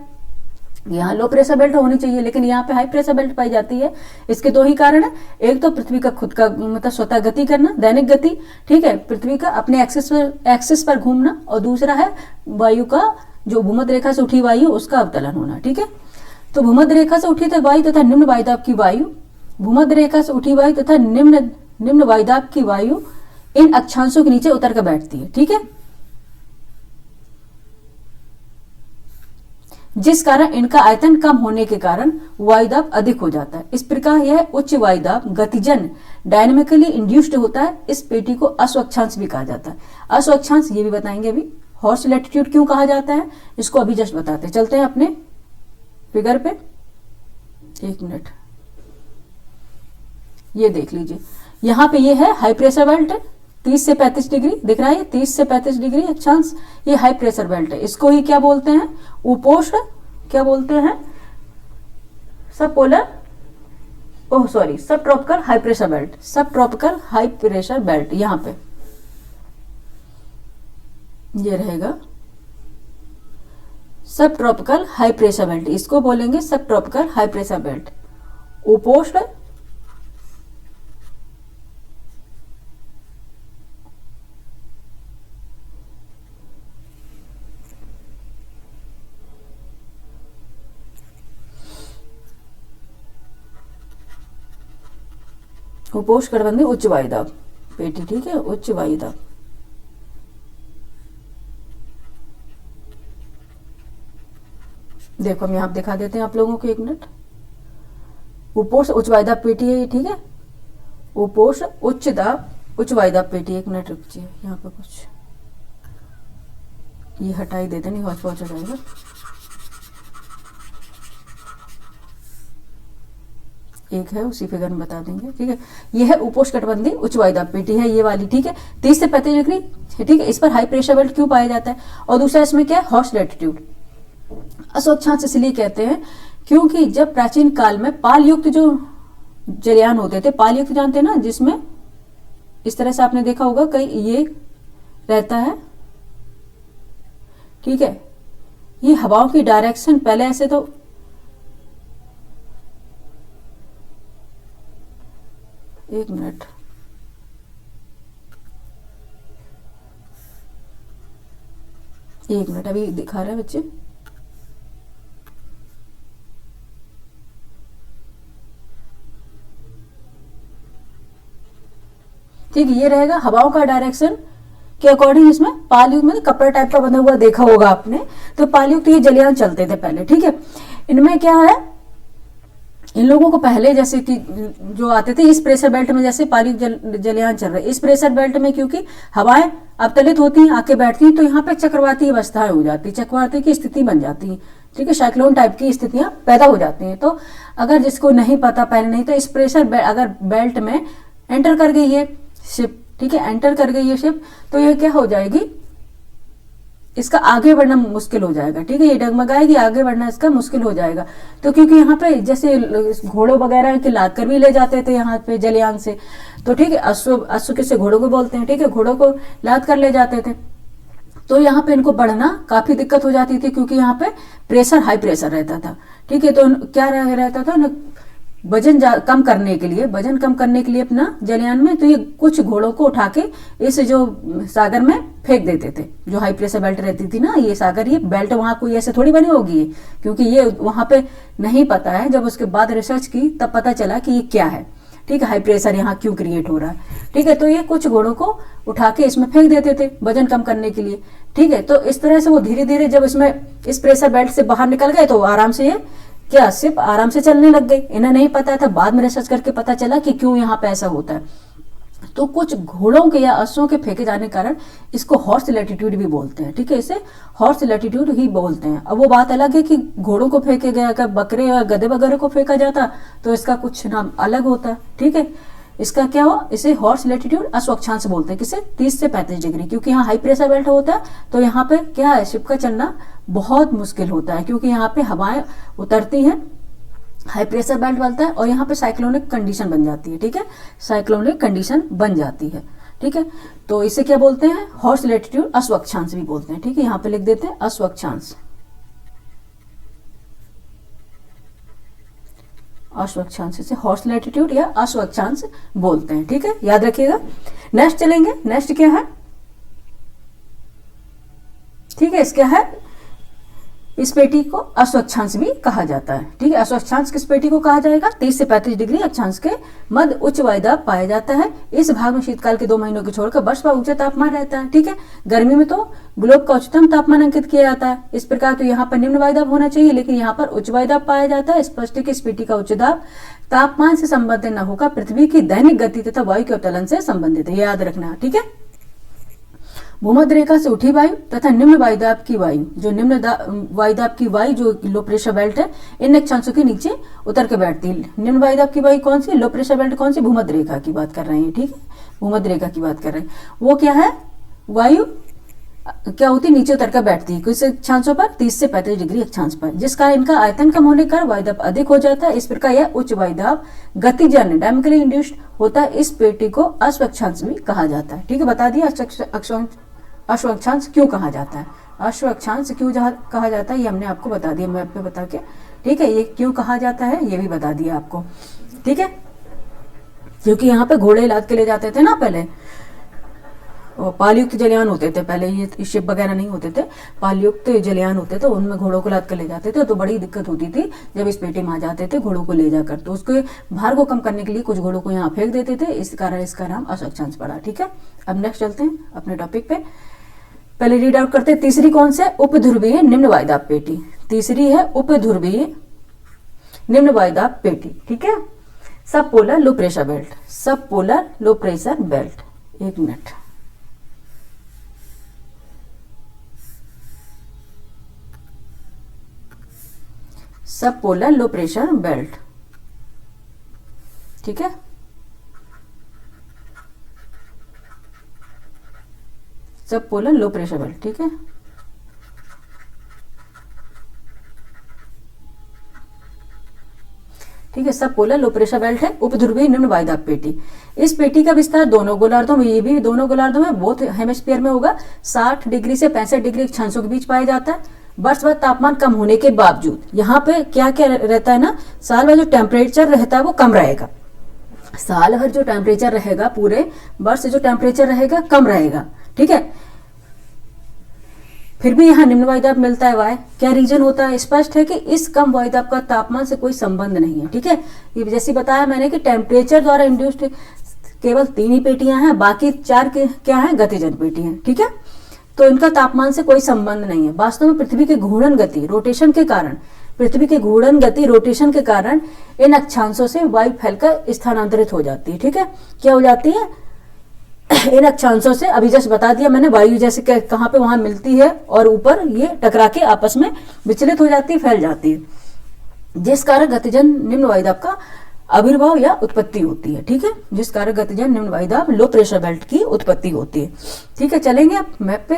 यहाँ लो प्रेशर बेल्ट होनी चाहिए, लेकिन यहाँ पे हाई प्रेशर बेल्ट पाई जाती है। इसके 2 ही कारण है, एक तो पृथ्वी का खुद का मतलब स्वतः गति करना, दैनिक गति, ठीक है, पृथ्वी का अपने एक्सिस पर घूमना, और दूसरा है वायु का जो भूमध्य रेखा से उठी वायु उसका अवतलन होना, ठीक है। तो भूमध्य रेखा से उठी वायु तथा निम्न वायुदाब की वायु, भूमध्य रेखा से उठी वायु तथा निम्न वायुदाब की वायु इन अक्षांशों के नीचे उतर कर बैठती है, ठीक है, जिस कारण इनका आयतन कम होने के कारण वायुदाब अधिक हो जाता है। इस प्रकार यह उच्च वायुदाब गतिजन डायनेमिकली इंड्यूस्ड होता है। इस पेटी को अश्वक्षांश भी कहा जाता है। अश्वक्षांश ये भी बताएंगे अभी। हॉर्स लैटिट्यूड क्यों कहा जाता है इसको अभी जस्ट बताते हैं। चलते हैं अपने फिगर पे, 1 मिनट, ये देख लीजिए, यहाँ पे ये है हाई प्रेशर बेल्ट है, 30 से 35 डिग्री दिख रहा है, 30 से 35 डिग्री अक्षांश, ये हाई प्रेशर बेल्ट है। इसको ही क्या बोलते हैं, उपोष्ण, क्या बोलते हैं, सब पोलर ओह सॉरी, सब ट्रॉपिकल हाई प्रेशर बेल्ट, सब ट्रॉपिकल हाई प्रेशर बेल्ट, यहाँ पे ये रहेगा सब ट्रॉपिकल हाई प्रेशर बेल्ट, इसको बोलेंगे सब ट्रॉपिकल हाई प्रेशर बेल्ट। उपोष्ण उपोष्ण कटिबंधीय उच्च वायुदाब पेटी, ठीक है, उच्च वायुदाब। देखो हम यहाँ दिखा देते हैं आप लोगों को, एक मिनट। उपोष्ण उच्च वायुदाब पेटी है ये, ठीक है, उपोष्ण उच्च वायुदाब पेटी। एक मिनट रुकिए, यहाँ पे कुछ ये हटाई देते, नहीं हौच पौच हो जाएगा। एक है उसी फिगर में बता देंगे, ठीक है। ये है उपोष्ण कटिबंधीय उच्च वायुदाब पेटी है ये वाली, ठीक है, 30 से 35 डिग्री, ठीक है। इस पर हाई प्रेशर बेल्ट क्यों पाया जाता है? और दूसरा इसमें क्या है, हॉर्स लैटिट्यूड, अश्वक्षांश इसलिए कहते हैं क्योंकि जब प्राचीन काल में पाल युक्त जो जलयान होते थे, पाल युक्त जानते हैं ना, जिसमें इस तरह से आपने देखा होगा कहीं ये रहता है, ठीक है। ये हवाओं की डायरेक्शन पहले ऐसे तो एक मिनट, अभी दिखा रहे हैं बच्चे। ठीक है, ये रहेगा हवाओं का डायरेक्शन के अकॉर्डिंग। इसमें पालयुक्त में कपड़ा टाइप का बना हुआ देखा होगा आपने, तो पालयुक्त ये जलयान चलते थे पहले, ठीक है। इनमें क्या है, इन लोगों को पहले जैसे कि जो आते थे इस प्रेशर बेल्ट में, जैसे पालयुक्त जलयान चल रहे, इस प्रेशर बेल्ट में क्योंकि हवाएं अवतलित होती हैं, आके बैठती हैं, तो यहाँ पे चक्रवाती अवस्थाएं हो जाती है, चक्रवाती की स्थिति बन जाती है, ठीक है, साइक्लोन टाइप की स्थितियां पैदा हो जाती हैं। तो अगर जिसको नहीं पता पहले नहीं, तो इस प्रेशर अगर बेल्ट में एंटर कर गई है शिप, ठीक है, एंटर कर गई है शिप, तो ये क्या हो जाएगी, इसका आगे बढ़ना मुश्किल हो जाएगा, ठीक है, ये डगमगाएगी, आगे बढ़ना इसका मुश्किल हो जाएगा। तो क्योंकि यहाँ पे जैसे घोड़ों वगैरह के लाद कर भी ले जाते थे यहाँ पे जलयान से, तो ठीक है, अश्व किसे घोड़ों को बोलते हैं, ठीक है, घोड़ों को लाद कर ले जाते थे, तो यहाँ पे इनको बढ़ना काफी दिक्कत हो जाती थी क्योंकि यहाँ पे प्रेशर हाई प्रेशर रहता था, ठीक है। तो क्या रहता था ना, वजन कम करने के लिए अपना जलयान में, तो ये कुछ घोड़ों को उठा के इस जो सागर में फेंक देते थे, जो हाई प्रेशर बेल्ट रहती थी ना, ये सागर, ये बेल्ट वहां कोई ऐसे थोड़ी बनी होगी, क्योंकि ये वहां पे नहीं पता है। जब उसके बाद रिसर्च की तब पता चला कि ये क्या है, ठीक है, हाई प्रेशर यहाँ क्यों क्रिएट हो रहा है, ठीक है। तो ये कुछ घोड़ों को उठा के इसमें फेंक देते थे वजन कम करने के लिए, ठीक है। तो इस तरह से वो धीरे धीरे जब इसमें इस प्रेशर बेल्ट से बाहर निकल गए, तो आराम से ये क्या सिर्फ आराम से चलने लग गई। इन्हें नहीं पता था, बाद में रिसर्च करके पता चला कि क्यों यहाँ पे ऐसा होता है। तो कुछ घोड़ों के या अश्वों के फेंके जाने के कारण इसको हॉर्स लैटिट्यूड भी बोलते हैं, ठीक है, इसे हॉर्स लैटिट्यूड ही बोलते हैं। अब वो बात अलग है कि घोड़ों को फेंके गया, अगर बकरे या गधे वगैरह को फेंका जाता तो इसका कुछ नाम अलग होता, ठीक है। इसका क्या हो, इसे हॉर्स लैटिट्यूड अश्वक्षांश बोलते हैं, किसे, 30 से 35 डिग्री, क्योंकि यहाँ हाई प्रेशर बेल्ट होता है, तो यहाँ पे क्या है, शिप का चलना बहुत मुश्किल होता है, क्योंकि यहाँ पे हवाएं उतरती हैं, हाई प्रेशर बेल्ट बनता है, और यहाँ पे साइक्लोनिक कंडीशन बन जाती है, ठीक है, साइक्लोनिक कंडीशन बन जाती है, ठीक है। तो इसे क्या बोलते हैं, हॉर्स लैटिट्यूड अश्वक्षांश भी बोलते हैं, ठीक है, यहाँ पे लिख देते हैं अश्वक्षांश, अश्वक्षांश, इसे हॉर्स लैटिट्यूड या अश्वक्षांश बोलते हैं, ठीक है, याद रखिएगा। नेक्स्ट चलेंगे, नेक्स्ट क्या है, ठीक है, इसका है, इस पेटी को अश्वक्षांश भी कहा जाता है, ठीक है। अश्वक्षांश किस पेटी को कहा जाएगा, 30 से 35 डिग्री अक्षांश के मध्य उच्च वायुदाब पाया जाता है। इस भाग में शीतकाल के 2 महीनों को छोड़कर वर्ष भर ऊंचा तापमान रहता है, ठीक है। गर्मी में तो ग्लोब का उच्चतम तापमान अंकित किया जाता है। इस प्रकार तो यहाँ पर निम्न वायुदाब होना चाहिए, लेकिन यहाँ पर उच्च वायुदाब पाया जाता है। स्पष्ट है कि इस पेटी का उच्च दाब तापमान से संबंधित न होकर पृथ्वी की दैनिक गति तथा वायु के अवतलन से संबंधित है, याद रखना, ठीक है। भूमध्य रेखा से उठी वायु तथा निम्न वायुदाब की वायु, जो निम्न वायुदाब की वायु जो लो प्रेशर बेल्ट है, इन अक्षांशों के नीचे उतर के बैठती है। निम्न वायुदाब की वायु कौन सी, लो प्रेशर बेल्ट कौन सी, भूमध्य रेखा की बात कर रहे हैं, ठीक है, भूमध्य रेखा की बात कर रहे हैं। वो क्या है, वायु क्या होती है, नीचे उतर कर बैठती है किस अक्षांशों पर, 30 से 35 डिग्री अक्षांश पर, जिस कारण इनका आयतन कम होने का वायुदाब अधिक हो जाता है। इस प्रकार यह उच्च वायुदाब गतिजन्य डायनामिकली इंड्यूस्ड होता है। इस पेटी को अश्व-अक्षांश भी कहा जाता है। ठीक है, बता दिया अश्व-अक्षांश क्यों कहा जाता है, अश्व-अक्षांश क्यों कहा जाता है, ये हमने आपको बता दिया मैप पे बता के। ठीक है, ये क्यों कहा जाता है ये भी बता दिया आपको। ठीक है, क्योंकि यहाँ पे घोड़े लाद के ले जाते थे ना पहले, और पालयुक्त जलयान होते थे पहले, ये शिप वगैरह नहीं होते थे, पालयुक्त जलयान होते थे, उनमें घोड़ों को लाद कर ले जाते थे। तो बड़ी दिक्कत होती थी जब इस पेटी में आ जाते थे घोड़ों को ले जाकर, तो उसके भार को कम करने के लिए कुछ घोड़ों को यहाँ फेंक देते थे, इस कारण इसका नाम अश्व-अक्षांश पड़ा। ठीक है, अब नेक्स्ट चलते हैं अपने टॉपिक पे। पहले रीड आउट करते हैं। तीसरी कौन से, उपध्रुवीय निम्न वायुदाब पेटी। तीसरी है उपध्रुवीय निम्न वायुदाब पेटी। ठीक है, सब पोलर लो प्रेशर बेल्ट, सब पोलर लो प्रेशर बेल्ट। एक मिनट, सब पोलर लो प्रेशर बेल्ट। ठीक है, सब पोलर लो प्रेशर बेल्ट। ठीक है, ठीक है, सब पोलर लो प्रेशर बेल्ट है उपध्रुवीय निम्न वायुदाब पेटी। इस पेटी का विस्तार दोनों गोलार्धों में, ये भी दोनों गोलार्धों में, बोथ हेमिस्फीयर में होगा, 60 डिग्री से 65 डिग्री अक्षांशों के बीच पाया जाता है। वर्ष भर तापमान कम होने के बावजूद यहाँ पे क्या क्या रहता है ना, साल भर जो टेम्परेचर रहता है वो कम रहेगा। साल भर जो टेम्परेचर रहेगा, पूरे वर्ष जो टेम्परेचर रहेगा कम रहेगा। ठीक है, फिर भी यहाँ निम्न वायुदाब मिलता है। वाय क्या रीजन होता है, स्पष्ट है कि इस कम वायुदाब का तापमान से कोई संबंध नहीं है। ठीक है, ये जैसे बताया मैंने कि टेम्परेचर द्वारा इंड्यूस्ड केवल 3 ही पेटियां हैं, बाकी 4 के क्या है, गतिजन पेटी हैं। ठीक है, तो इनका तापमान से कोई संबंध नहीं है। वास्तव में पृथ्वी की घूर्णन गति, रोटेशन के कारण, पृथ्वी की घूर्णन गति रोटेशन के कारण इन अक्षांशों से वायु फैलकर स्थानांतरित हो जाती है। ठीक है, क्या हो जाती है, इन अक्षांशों से, अभी जैसे बता दिया मैंने, वायु जैसे कहाँ पे वहां मिलती है और ऊपर ये टकरा के आपस में विचलित हो जाती है, फैल जाती है, जिस कारण गतिजन निम्न वायुदाब का आविर्भाव या उत्पत्ति होती है। ठीक है, जिस कारण गतिजन निम्न वायुदाब लो प्रेशर बेल्ट की उत्पत्ति होती है। ठीक है, चलेंगे अब मैप पे।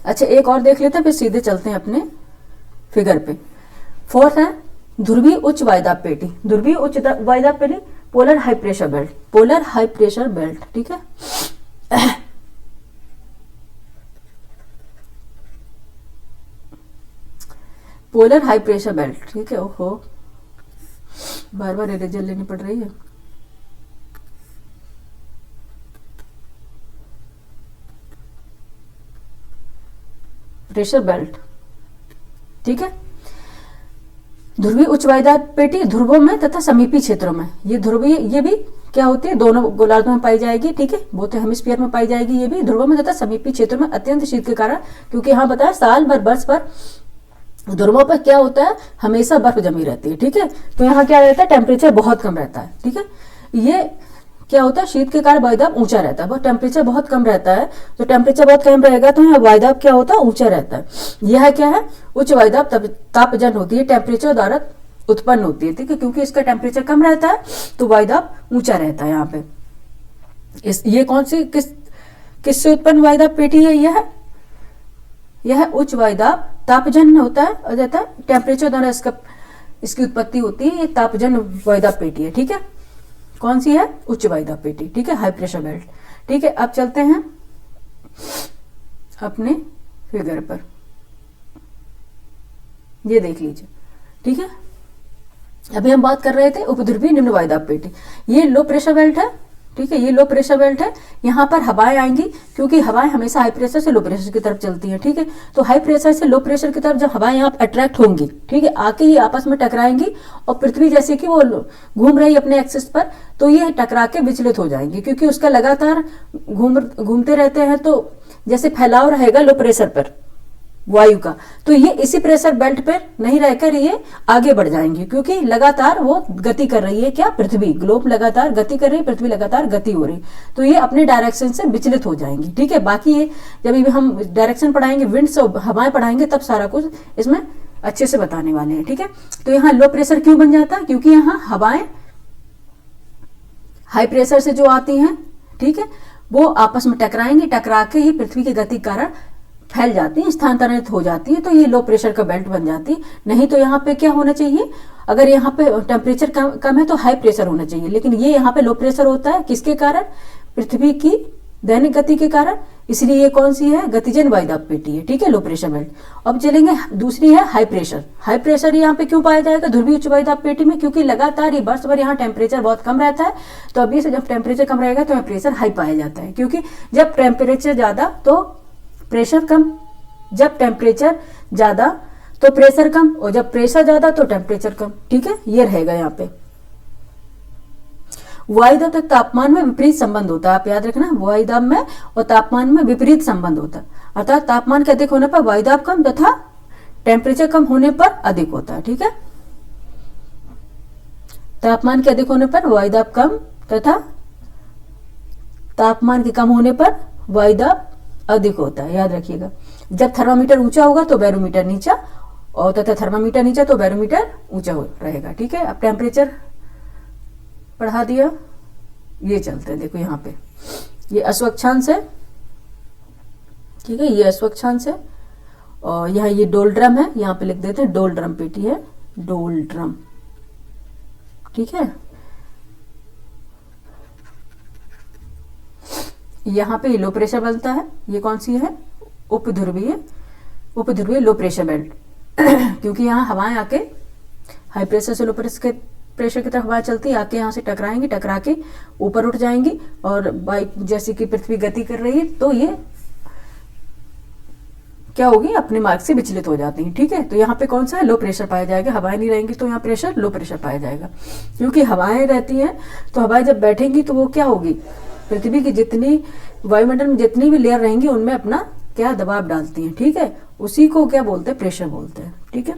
अच्छा, एक और देख लेते हैं, फिर सीधे चलते हैं अपने फिगर पे। फोर्थ है ध्रुवीय उच्च वायुदाब पेटी। ध्रुवीय उच्च वायुदाब पेटी polar high pressure belt, polar high pressure belt. ठीक है, पोलर हाई प्रेशर बेल्ट। ठीक है, ओहो बार बार इरेजर लेनी पड़ रही है। Pressure belt. ठीक है, ध्रुवीय उच्च वायुदाब पेटी ध्रुवों में तथा समीपी क्षेत्रों में, ये ध्रुवीय, ये भी क्या होती है, दोनों गोलार्धों में पाई जाएगी। ठीक है, बोथ हेमिस्फीयर में पाई जाएगी, ये भी ध्रुवों में तथा समीपी क्षेत्रों में अत्यंत शीत के कारण, क्योंकि यहाँ बताया साल भर वर्ष पर ध्रुवों पर क्या होता है, हमेशा बर्फ जमी रहती है। ठीक है, तो यहाँ क्या रहता है, टेम्परेचर बहुत कम रहता है। ठीक है, ये क्या होता है, शीत के कारण वायुदाब ऊंचा रहता है, टेम्परेचर बहुत कम रहता है, तो टेम्परेचर बहुत कम रहेगा तो यहाँ वायुदाब क्या होता है, ऊंचा रहता है। यह क्या है, उच्च वायुदाब तापजन होती है, टेम्परेचर द्वारा उत्पन्न होती है। ठीक है, क्योंकि इसका टेम्परेचर कम रहता है तो वायुदाब ऊंचा रहता है। यहाँ पे ये कौन सी किससे उत्पन्न वायुदाब पेटी है, यह उच्च वायुदाब तापजन होता है और रहता है, टेम्परेचर द्वारा इसकी उत्पत्ति होती है। ये तापजन वायुदाब पेटी है। ठीक है, कौन सी है, उच्च वायुदाब पेटी। ठीक है, हाई प्रेशर बेल्ट। ठीक है, अब चलते हैं अपने फिगर पर, ये देख लीजिए। ठीक है, अभी हम बात कर रहे थे उपध्रुवीय निम्न वायुदाब पेटी, ये लो प्रेशर बेल्ट है। ठीक है, ये लो प्रेशर बेल्ट है, यहाँ पर हवाएं आएंगी, क्योंकि हवाएं हमेशा हाई प्रेशर से लो प्रेशर की तरफ चलती हैं। ठीक है, तो हाई प्रेशर से लो प्रेशर की तरफ जब हवाएं यहाँ अट्रैक्ट होंगी, ठीक है, आके ये आपस में टकराएंगी और पृथ्वी जैसे कि वो घूम रही अपने एक्सिस पर, तो ये टकरा के विचलित हो जाएंगी, क्योंकि उसका लगातार घूमते रहते हैं, तो जैसे फैलाव रहेगा लो प्रेशर पर वायु का, तो ये इसी प्रेशर बेल्ट पर नहीं रहकर ये आगे बढ़ जाएंगे, क्योंकि लगातार वो गति कर रही है, क्या, पृथ्वी, ग्लोब लगातार गति कर रही है, पृथ्वी लगातार गति हो रही, तो ये अपने डायरेक्शन से विचलित हो जाएंगी। ठीक है, बाकी ये जब भी हम डायरेक्शन पढ़ाएंगे, विंड्स और हवाएं पढ़ाएंगे, तब सारा कुछ इसमें अच्छे से बताने वाले हैं। ठीक है, तो यहाँ लो प्रेशर क्यों बन जाता है, क्योंकि यहाँ हवाएं हाई प्रेशर से जो आती हैं, ठीक है, वो आपस में टकराएंगे, टकरा के ही पृथ्वी की गति के कारण फैल जाती है, स्थानांतरित हो जाती है, तो ये लो प्रेशर का बेल्ट बन जाती है। नहीं तो यहाँ पे क्या होना चाहिए, अगर यहाँ पे टेम्परेचर कम है तो हाई प्रेशर होना चाहिए, लेकिन ये यहाँ पे लो प्रेशर होता है, किसके कारण, पृथ्वी की दैनिक गति के कारण, इसलिए ये कौन सी है, गतिजन वायुदाब पेटी है, ठीक है, लो प्रेशर बेल्ट। अब चलेंगे, दूसरी है हाई प्रेशर। हाई प्रेशर यहाँ पे क्यों पाया जाएगा, ध्रुवीय उच्च वायुदाब पेटी में, क्योंकि लगातार ये वर्ष भर यहाँ टेम्परेचर बहुत कम रहता है, तो अभी से जब टेम्परेचर कम रहेगा तो प्रेशर हाई पाया जाता है, क्योंकि जब टेम्परेचर ज्यादा तो प्रेशर कम, जब टेम्परेचर ज्यादा तो प्रेशर कम, और जब प्रेशर ज्यादा तो टेम्परेचर कम, ठीक है, ये रहेगा यहाँ पे। वायुदाब तक तापमान में विपरीत संबंध होता है, आप याद रखना, वायुदाब में और तापमान में विपरीत संबंध होता है, अर्थात तापमान के अधिक होने पर वायुदाब कम तथा टेम्परेचर कम होने पर अधिक होता है, ठीक है। तापमान के अधिक होने पर वायुदाब कम तथा तापमान के कम होने पर वायुदाब अधिक होता है, याद रखिएगा। जब थर्मामीटर ऊंचा होगा तो बैरोमीटर नीचा, और तथा थर्मामीटर नीचा तो बैरोमीटर ऊंचा रहेगा, ठीक है। अब टेम्परेचर बढ़ा दिया, ये चलते हैं, देखो यहाँ पे ये अस्वक्षांश है, ठीक है, ये अस्वक्षांश है, और यहाँ ये डोलड्रम है, यहाँ पे लिख देते हैं डोलड्रम पेटी है, डोलड्रम, ठीक है। यहाँ पे लो प्रेशर बनता है, ये कौन सी है, उपध्रुवीय लो प्रेशर बेल्ट क्योंकि यहाँ हवाएं आके हाई प्रेशर से लो प्रेशर की तरफ हवा चलती है, आके यहाँ से टकराएंगी, टकरा के ऊपर उठ जाएंगी, और जैसे कि पृथ्वी गति कर रही है तो ये क्या होगी, अपने मार्ग से विचलित हो जाती हैं, ठीक है। तो यहाँ पे कौन सा है, लो प्रेशर पाया जाएगा, हवाएं नहीं रहेंगी तो यहाँ प्रेशर लो प्रेशर पाया जाएगा, क्योंकि हवाएं रहती हैं तो हवाएं जब बैठेंगी तो वो क्या होगी, पृथ्वी की जितनी वायुमंडल में जितनी भी लेयर रहेंगी उनमें अपना क्या दबाव डालती हैं, ठीक है, उसी को क्या बोलते हैं, प्रेशर बोलते हैं, ठीक है।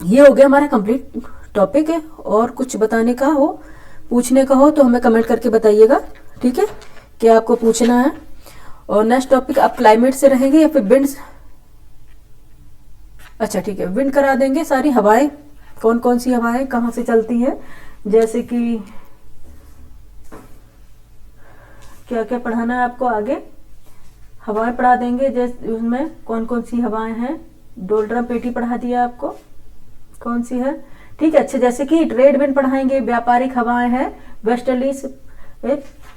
ये हो गया हमारा कंप्लीट टॉपिक है, और कुछ बताने का हो, पूछने का हो तो हमें कमेंट करके बताइएगा, ठीक है, क्या आपको पूछना है। और नेक्स्ट टॉपिक आप क्लाइमेट से रहेंगे या फिर विंड, अच्छा ठीक है, विंड करा देंगे, सारी हवाएं, कौन कौन सी हवाएं कहाँ से चलती है, जैसे कि क्या क्या पढ़ाना है आपको आगे, हवाएं पढ़ा देंगे, जैसे उसमें कौन कौन सी हवाएं हैं, डोलड्रम पेटी पढ़ा दिया आपको, कौन सी है, ठीक है। अच्छा, जैसे कि ट्रेड विंड पढ़ाएंगे, व्यापारिक हवाएं हैं, वेस्टर्लीज,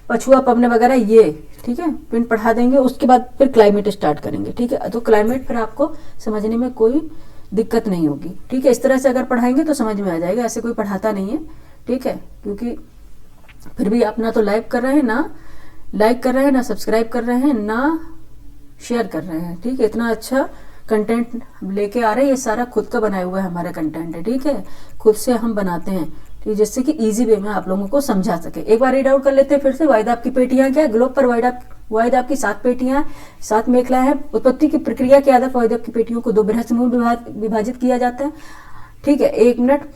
पछुआ पवने वगैरह, ये ठीक है, विंड पढ़ा देंगे। उसके बाद फिर क्लाइमेट स्टार्ट करेंगे, ठीक है। तो क्लाइमेट फिर आपको समझने में कोई दिक्कत नहीं होगी, ठीक है। इस तरह से अगर पढ़ाएंगे तो समझ में आ जाएगा, ऐसे कोई पढ़ाता नहीं है, ठीक है, क्योंकि फिर भी अपना तो लाइक कर रहे हैं ना, लाइक कर रहे हैं ना, सब्सक्राइब कर रहे हैं ना, शेयर कर रहे हैं, ठीक है। इतना अच्छा कंटेंट लेके आ रहे हैं, ये सारा खुद का बनाया हुआ है हमारा कंटेंट है, ठीक है, खुद से हम बनाते हैं, ठीक, जिससे कि इजी वे में आप लोगों को समझा सके। एक बार रीड आउट कर लेते हैं फिर से। वायुदाब की पेटियां क्या है, ग्लोब पर वायुदाब की 7 पेटियां, 7 मेखला है। उत्पत्ति की प्रक्रिया के आधार पर वायुदाब की पेटियों को 2 बृहद समूह विभाजित किया जाता है, ठीक है। 1 मिनट।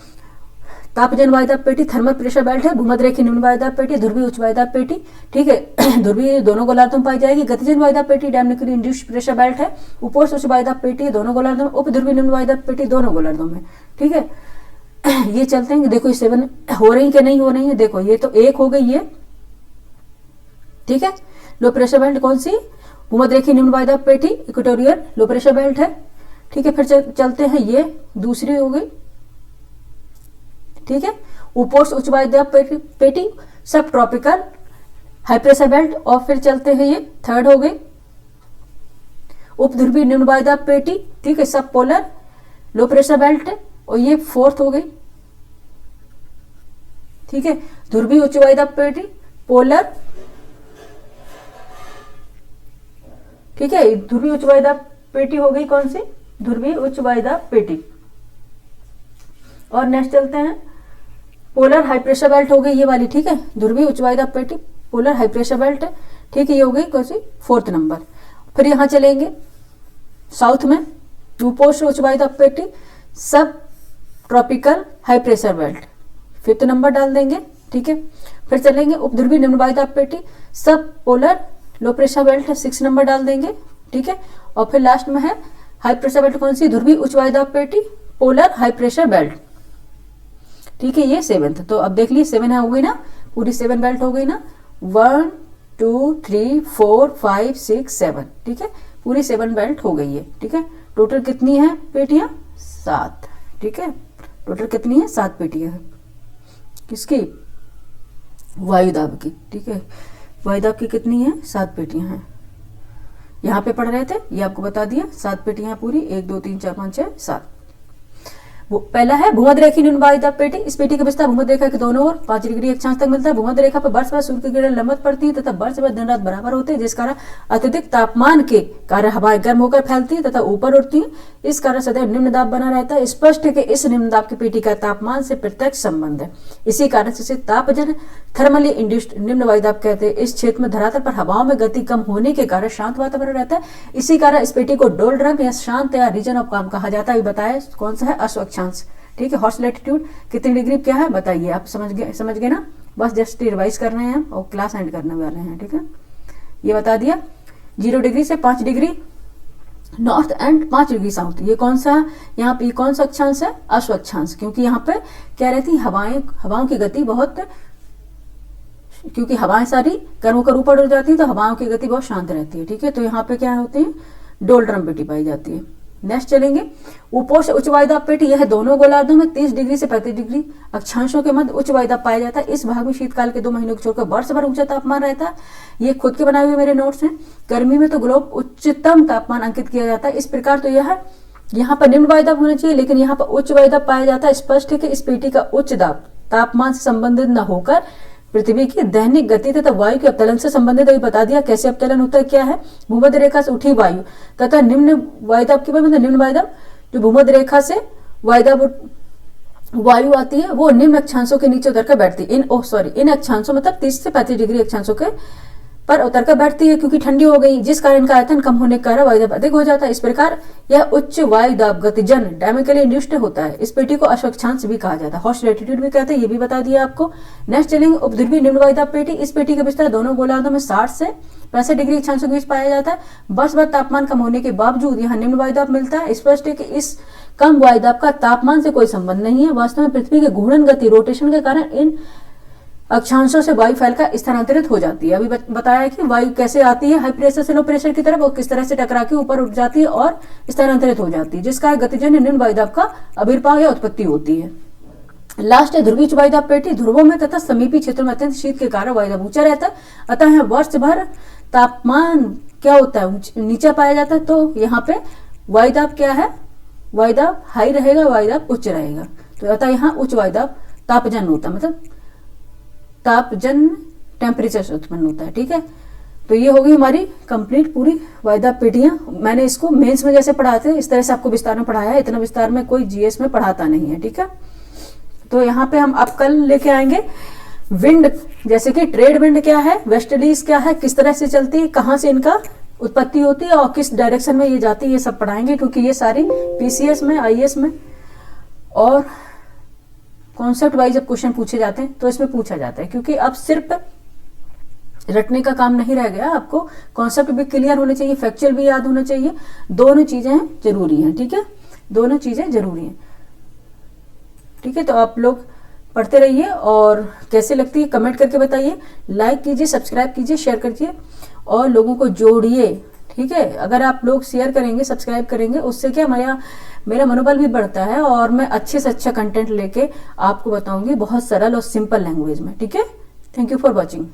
तापजन वायुदाब पेटी थर्मल प्रेशर बेल्ट है। भूमध्यरेखीय निम्न वायुदाब पेटी, ध्रुवीय उच्च वायुदाब पेटी, ठीक है, ध्रुवीय दोनों गोलार्धों में पाई जाएगी। गतिजन वायुदाब पेटी डायनामिकली इंड्यूस्ड प्रेशर बेल्ट है। उपोष्ण उच्च वायुदाब पेटी दोनों गोलार्धों में, उपध्रुवीय निम्न वायुदाब पेटी दोनों गोलार्धों में, ठीक है। ये चलते हैं, देखो 7 हो रही कि नहीं हो रही है, देखो ये तो 1 हो गई ये, ठीक है। लो प्रेशर बेल्ट कौन सी, भूमध्यरेखीय निम्न वायुदाब पेटी इक्वेटोरियल लो प्रेशर बेल्ट है, ठीक है। फिर चलते हैं, ये दूसरी हो गई, ठीक है। उपोष्ण उच्च वायुदाब पेटी सब ट्रॉपिकल हाई प्रेशर बेल्ट, और फिर चलते हैं, ये 3rd हो गई, उपध्रुवीय निम्न वायुदाब पेटी, ठीक है, सब पोलर लो प्रेशर बेल्ट है, और ये 4th हो गई, ठीक है। ध्रुवीय उच्च वायुदाब पेटी पोलर, ठीक है, ध्रुवीय उच्च वायुदाब पेटी हो गई कौन सी, ध्रुवीय उच्च वायुदाब पेटी। और नेक्स्ट चलते हैं, पोलर हाई प्रेशर बेल्ट हो गई ये वाली, ठीक है, ध्रुवीय उच्च वायुदाब पेटी पोलर हाई प्रेशर बेल्ट है, ठीक है, ये हो गई कौन सी, 4th नंबर। फिर यहां चलेंगे साउथ में, उपोष्ण उच्च वायुदाब पेटी सब tropical high pressure belt 5th number डाल देंगे, ठीक है। फिर चलेंगे उपध्रुवीय निम्न वायुदाब पेटी सब polar low pressure belt 6 number डाल देंगे, ठीक है। और फिर लास्ट में है हाई प्रेशर बेल्ट कौन सी, ध्रुवीय उच्च वायुदाब पेटी पोलर हाई प्रेशर बेल्ट, ठीक है, ये 7th। तो अब देख लीजिए 7 है, हो गई ना, पूरी 7 बेल्ट हो गई ना, 1 2 3 4 5 6 7, ठीक है, पूरी 7 बेल्ट हो गई है, ठीक है। टोटल कितनी है पेटियां? 7, ठीक है। टोटल कितनी है? 7 पेटियां हैं। किसकी? वायुदाब की, ठीक है। वायुदाब की कितनी है? 7 पेटियां हैं। यहाँ पे पढ़ रहे थे, ये आपको बता दिया, 7 पेटियां पूरी, 1 2 3 4 5 6 7। वो पहला है भूमध्य रेखी न्यून वायुदाब पेटी। इस पेटी का विस्तार भूमध्य रेखा के दोनों ओर 5 डिग्री अक्षांश तक मिलता है। भूमध्य रेखा पर वर्ष भर सूर्य की किरण लंबवत पड़ती है तथा वर्ष भर दिन रात बराबर होते हैं, जिस कारण अत्यधिक तापमान के कारण हवाएं गर्म होकर फैलती है तथा ऊपर उठती है। इस कारण सदैव निम्न दाब बना रहता है। स्पष्ट है कि इस निम्न दाब की पेटी का तापमान से प्रत्यक्ष संबंध है। इसी कारण से इसे तापजन थर्मली इंड्यूस्ड निम्न वायुदाब कहते हैं। इस क्षेत्र में धरातल पर हवाओं में गति कम होने के कारण शांत वातावरण रहता है। इसी कारण इस पेटी को डोलड्रम या शांत या रीजन ऑफ काम कहा जाता है। बताया कौन सा है? अश्वक्षांश, ठीक है। हॉर्स लैटिट्यूड कितनी डिग्री क्या है बताइए, आप समझ गए ना। बस जस्ट रिवाइज कर रहे हैं हम और क्लास एंड करने वाले हैं, ठीक है। ये बता दिया 0 डिग्री से 5 degree north and 5 degree south. ये कौन सा, यहाँ पे कौन सा अक्षांश है? अश्वक्षांश, क्योंकि यहाँ पे क्या रहती है? हवाओं की गति बहुत, क्योंकि हवाएं सारी गर्म होकर ऊपर उड़ जाती है तो हवाओं की गति बहुत शांत रहती है, ठीक है। तो यहाँ पे क्या होती है? डोलड्रम पेटी पाई जाती है। नेक्स्ट चलेंगे उपोष्ण उच्च वायुदाब पेटी। यह दोनों गोलार्धों में 30 डिग्री से 35 डिग्री अक्षांशों के मध्य उच्च वायुदाब पाया जाता है। इस भाग में शीतकाल के 2 महीनों को छोड़कर वर्ष भर ऊंचा तापमान रहता है। ये खुद के बनाए हुए मेरे नोट्स हैं। गर्मी में तो ग्लोब उच्चतम तापमान अंकित किया जाता है। इस प्रकार तो यह है, यहाँ पर निम्न वायुदाब होना चाहिए, लेकिन यहाँ पर उच्च वायुदाब पाया जाता है। स्पष्ट है कि इस पेटी का उच्च दाब तापमान से संबंधित न होकर पृथ्वी की दैनिक गति तथा वायु के अवतलन से संबंधित। अभी बता दिया कैसे अवतलन होता है, क्या है? भूमध्य रेखा से उठी वायु तथा निम्न वायुदाब की, मतलब निम्न वायुदाब जो भूमध्य रेखा से वायुदाब वायु आती है वो निम्न अक्षांशों के नीचे उतरकर बैठती है। इन अक्षांशों मतलब 30 से 35 डिग्री अक्षांशों के पर उतरकर बैठती है, क्योंकि ठंडी हो गई, जिस कारण इनका आयतन कम होने के कारण वायुदाब अधिक हो जाता है। इस प्रकार यह उच्च वायुदाब गतिजन डायमेकली इंड्यूस्ड होता है। इस पेटी को अश्वक्षांश भी कहा जाता है, हॉर्स लैटिट्यूड भी कहते हैं, ये भी बता दिया आपको। नेक्स्ट चलेंगे उपध्रुवीय निम्न वायुदाब पेटी। इस पेटी का विस्तार दोनों गोलार्धों में 60 से 65 डिग्री अक्षांशों के बीच पाया जाता है। वर्ष भर तापमान कम होने के बावजूद यहाँ निम्न वायुदाब मिलता है। स्पष्ट है कि इस कम वायुदाब का तापमान से कोई संबंध नहीं है। वास्तव में पृथ्वी के घूर्णन गति रोटेशन के कारण इन अक्षांशों से वायु फैलकर स्थानांतरित हो जाती है। अभी बताया कि वायु कैसे आती है हाई प्रेशर से लो प्रेशर की तरफ, और किस तरह से टकरा के ऊपर उठ जाती है और स्थानांतरित हो जाती है, जिसका गतिजन्य निम्न वायुदाब का आविर्भाव या उत्पत्ति होती है। लास्ट है ध्रुवीय वायुदाब पेटी। ध्रुवों में तथा समीपी क्षेत्रों में अत्यंत शीत के कारण वायुदाब ऊंचा रहता है, अतः वर्ष भर तापमान क्या होता है? नीचा पाया जाता है। तो यहाँ पे वायुदाब क्या है? वायुदाब हाई रहेगा, वायुदाब उच्च रहेगा। तो अतः यहाँ उच्च वायुदाब तापजन होता है, मतलब तापजन टेम्परेचर से उत्पन्न होता है, ठीक है। तो ये होगी हमारी कंप्लीट पूरी वायुदाब पेटियां। मैंने इसको मेंस में जैसे पढ़ाते इस तरह से आपको विस्तार में पढ़ाया है, इतना विस्तार में कोई जीएस में पढ़ाता नहीं है, ठीक है। तो यहाँ पे हम अब कल लेके आएंगे विंड, जैसे कि ट्रेड विंड क्या है, वेस्टर्लीज क्या है, किस तरह से चलती है, कहाँ से इनका उत्पत्ति होती है और किस डायरेक्शन में ये जाती है, ये सब पढ़ाएंगे, क्योंकि ये सारी पीसीएस में, आईएएस में और कॉन्सेप्ट वाइज जब क्वेश्चन पूछे जाते हैं तो इसमें पूछा जाता है। क्योंकि अब सिर्फ रटने का काम नहीं रह गया, आपको कॉन्सेप्ट भी क्लियर होने चाहिए, फैक्चुअल भी याद होना चाहिए, दोनों चीजें जरूरी हैं, ठीक है, दोनों चीजें जरूरी हैं, ठीक है। तो आप लोग पढ़ते रहिए और कैसे लगती है कमेंट करके बताइए, लाइक कीजिए, सब्सक्राइब कीजिए, शेयर कीजिए और लोगों को जोड़िए, ठीक है। अगर आप लोग शेयर करेंगे, सब्सक्राइब करेंगे, उससे क्या मेरा मनोबल भी बढ़ता है और मैं अच्छे से अच्छा कंटेंट लेके आपको बताऊंगी बहुत सरल और सिंपल लैंग्वेज में, ठीक है। Thank you for watching.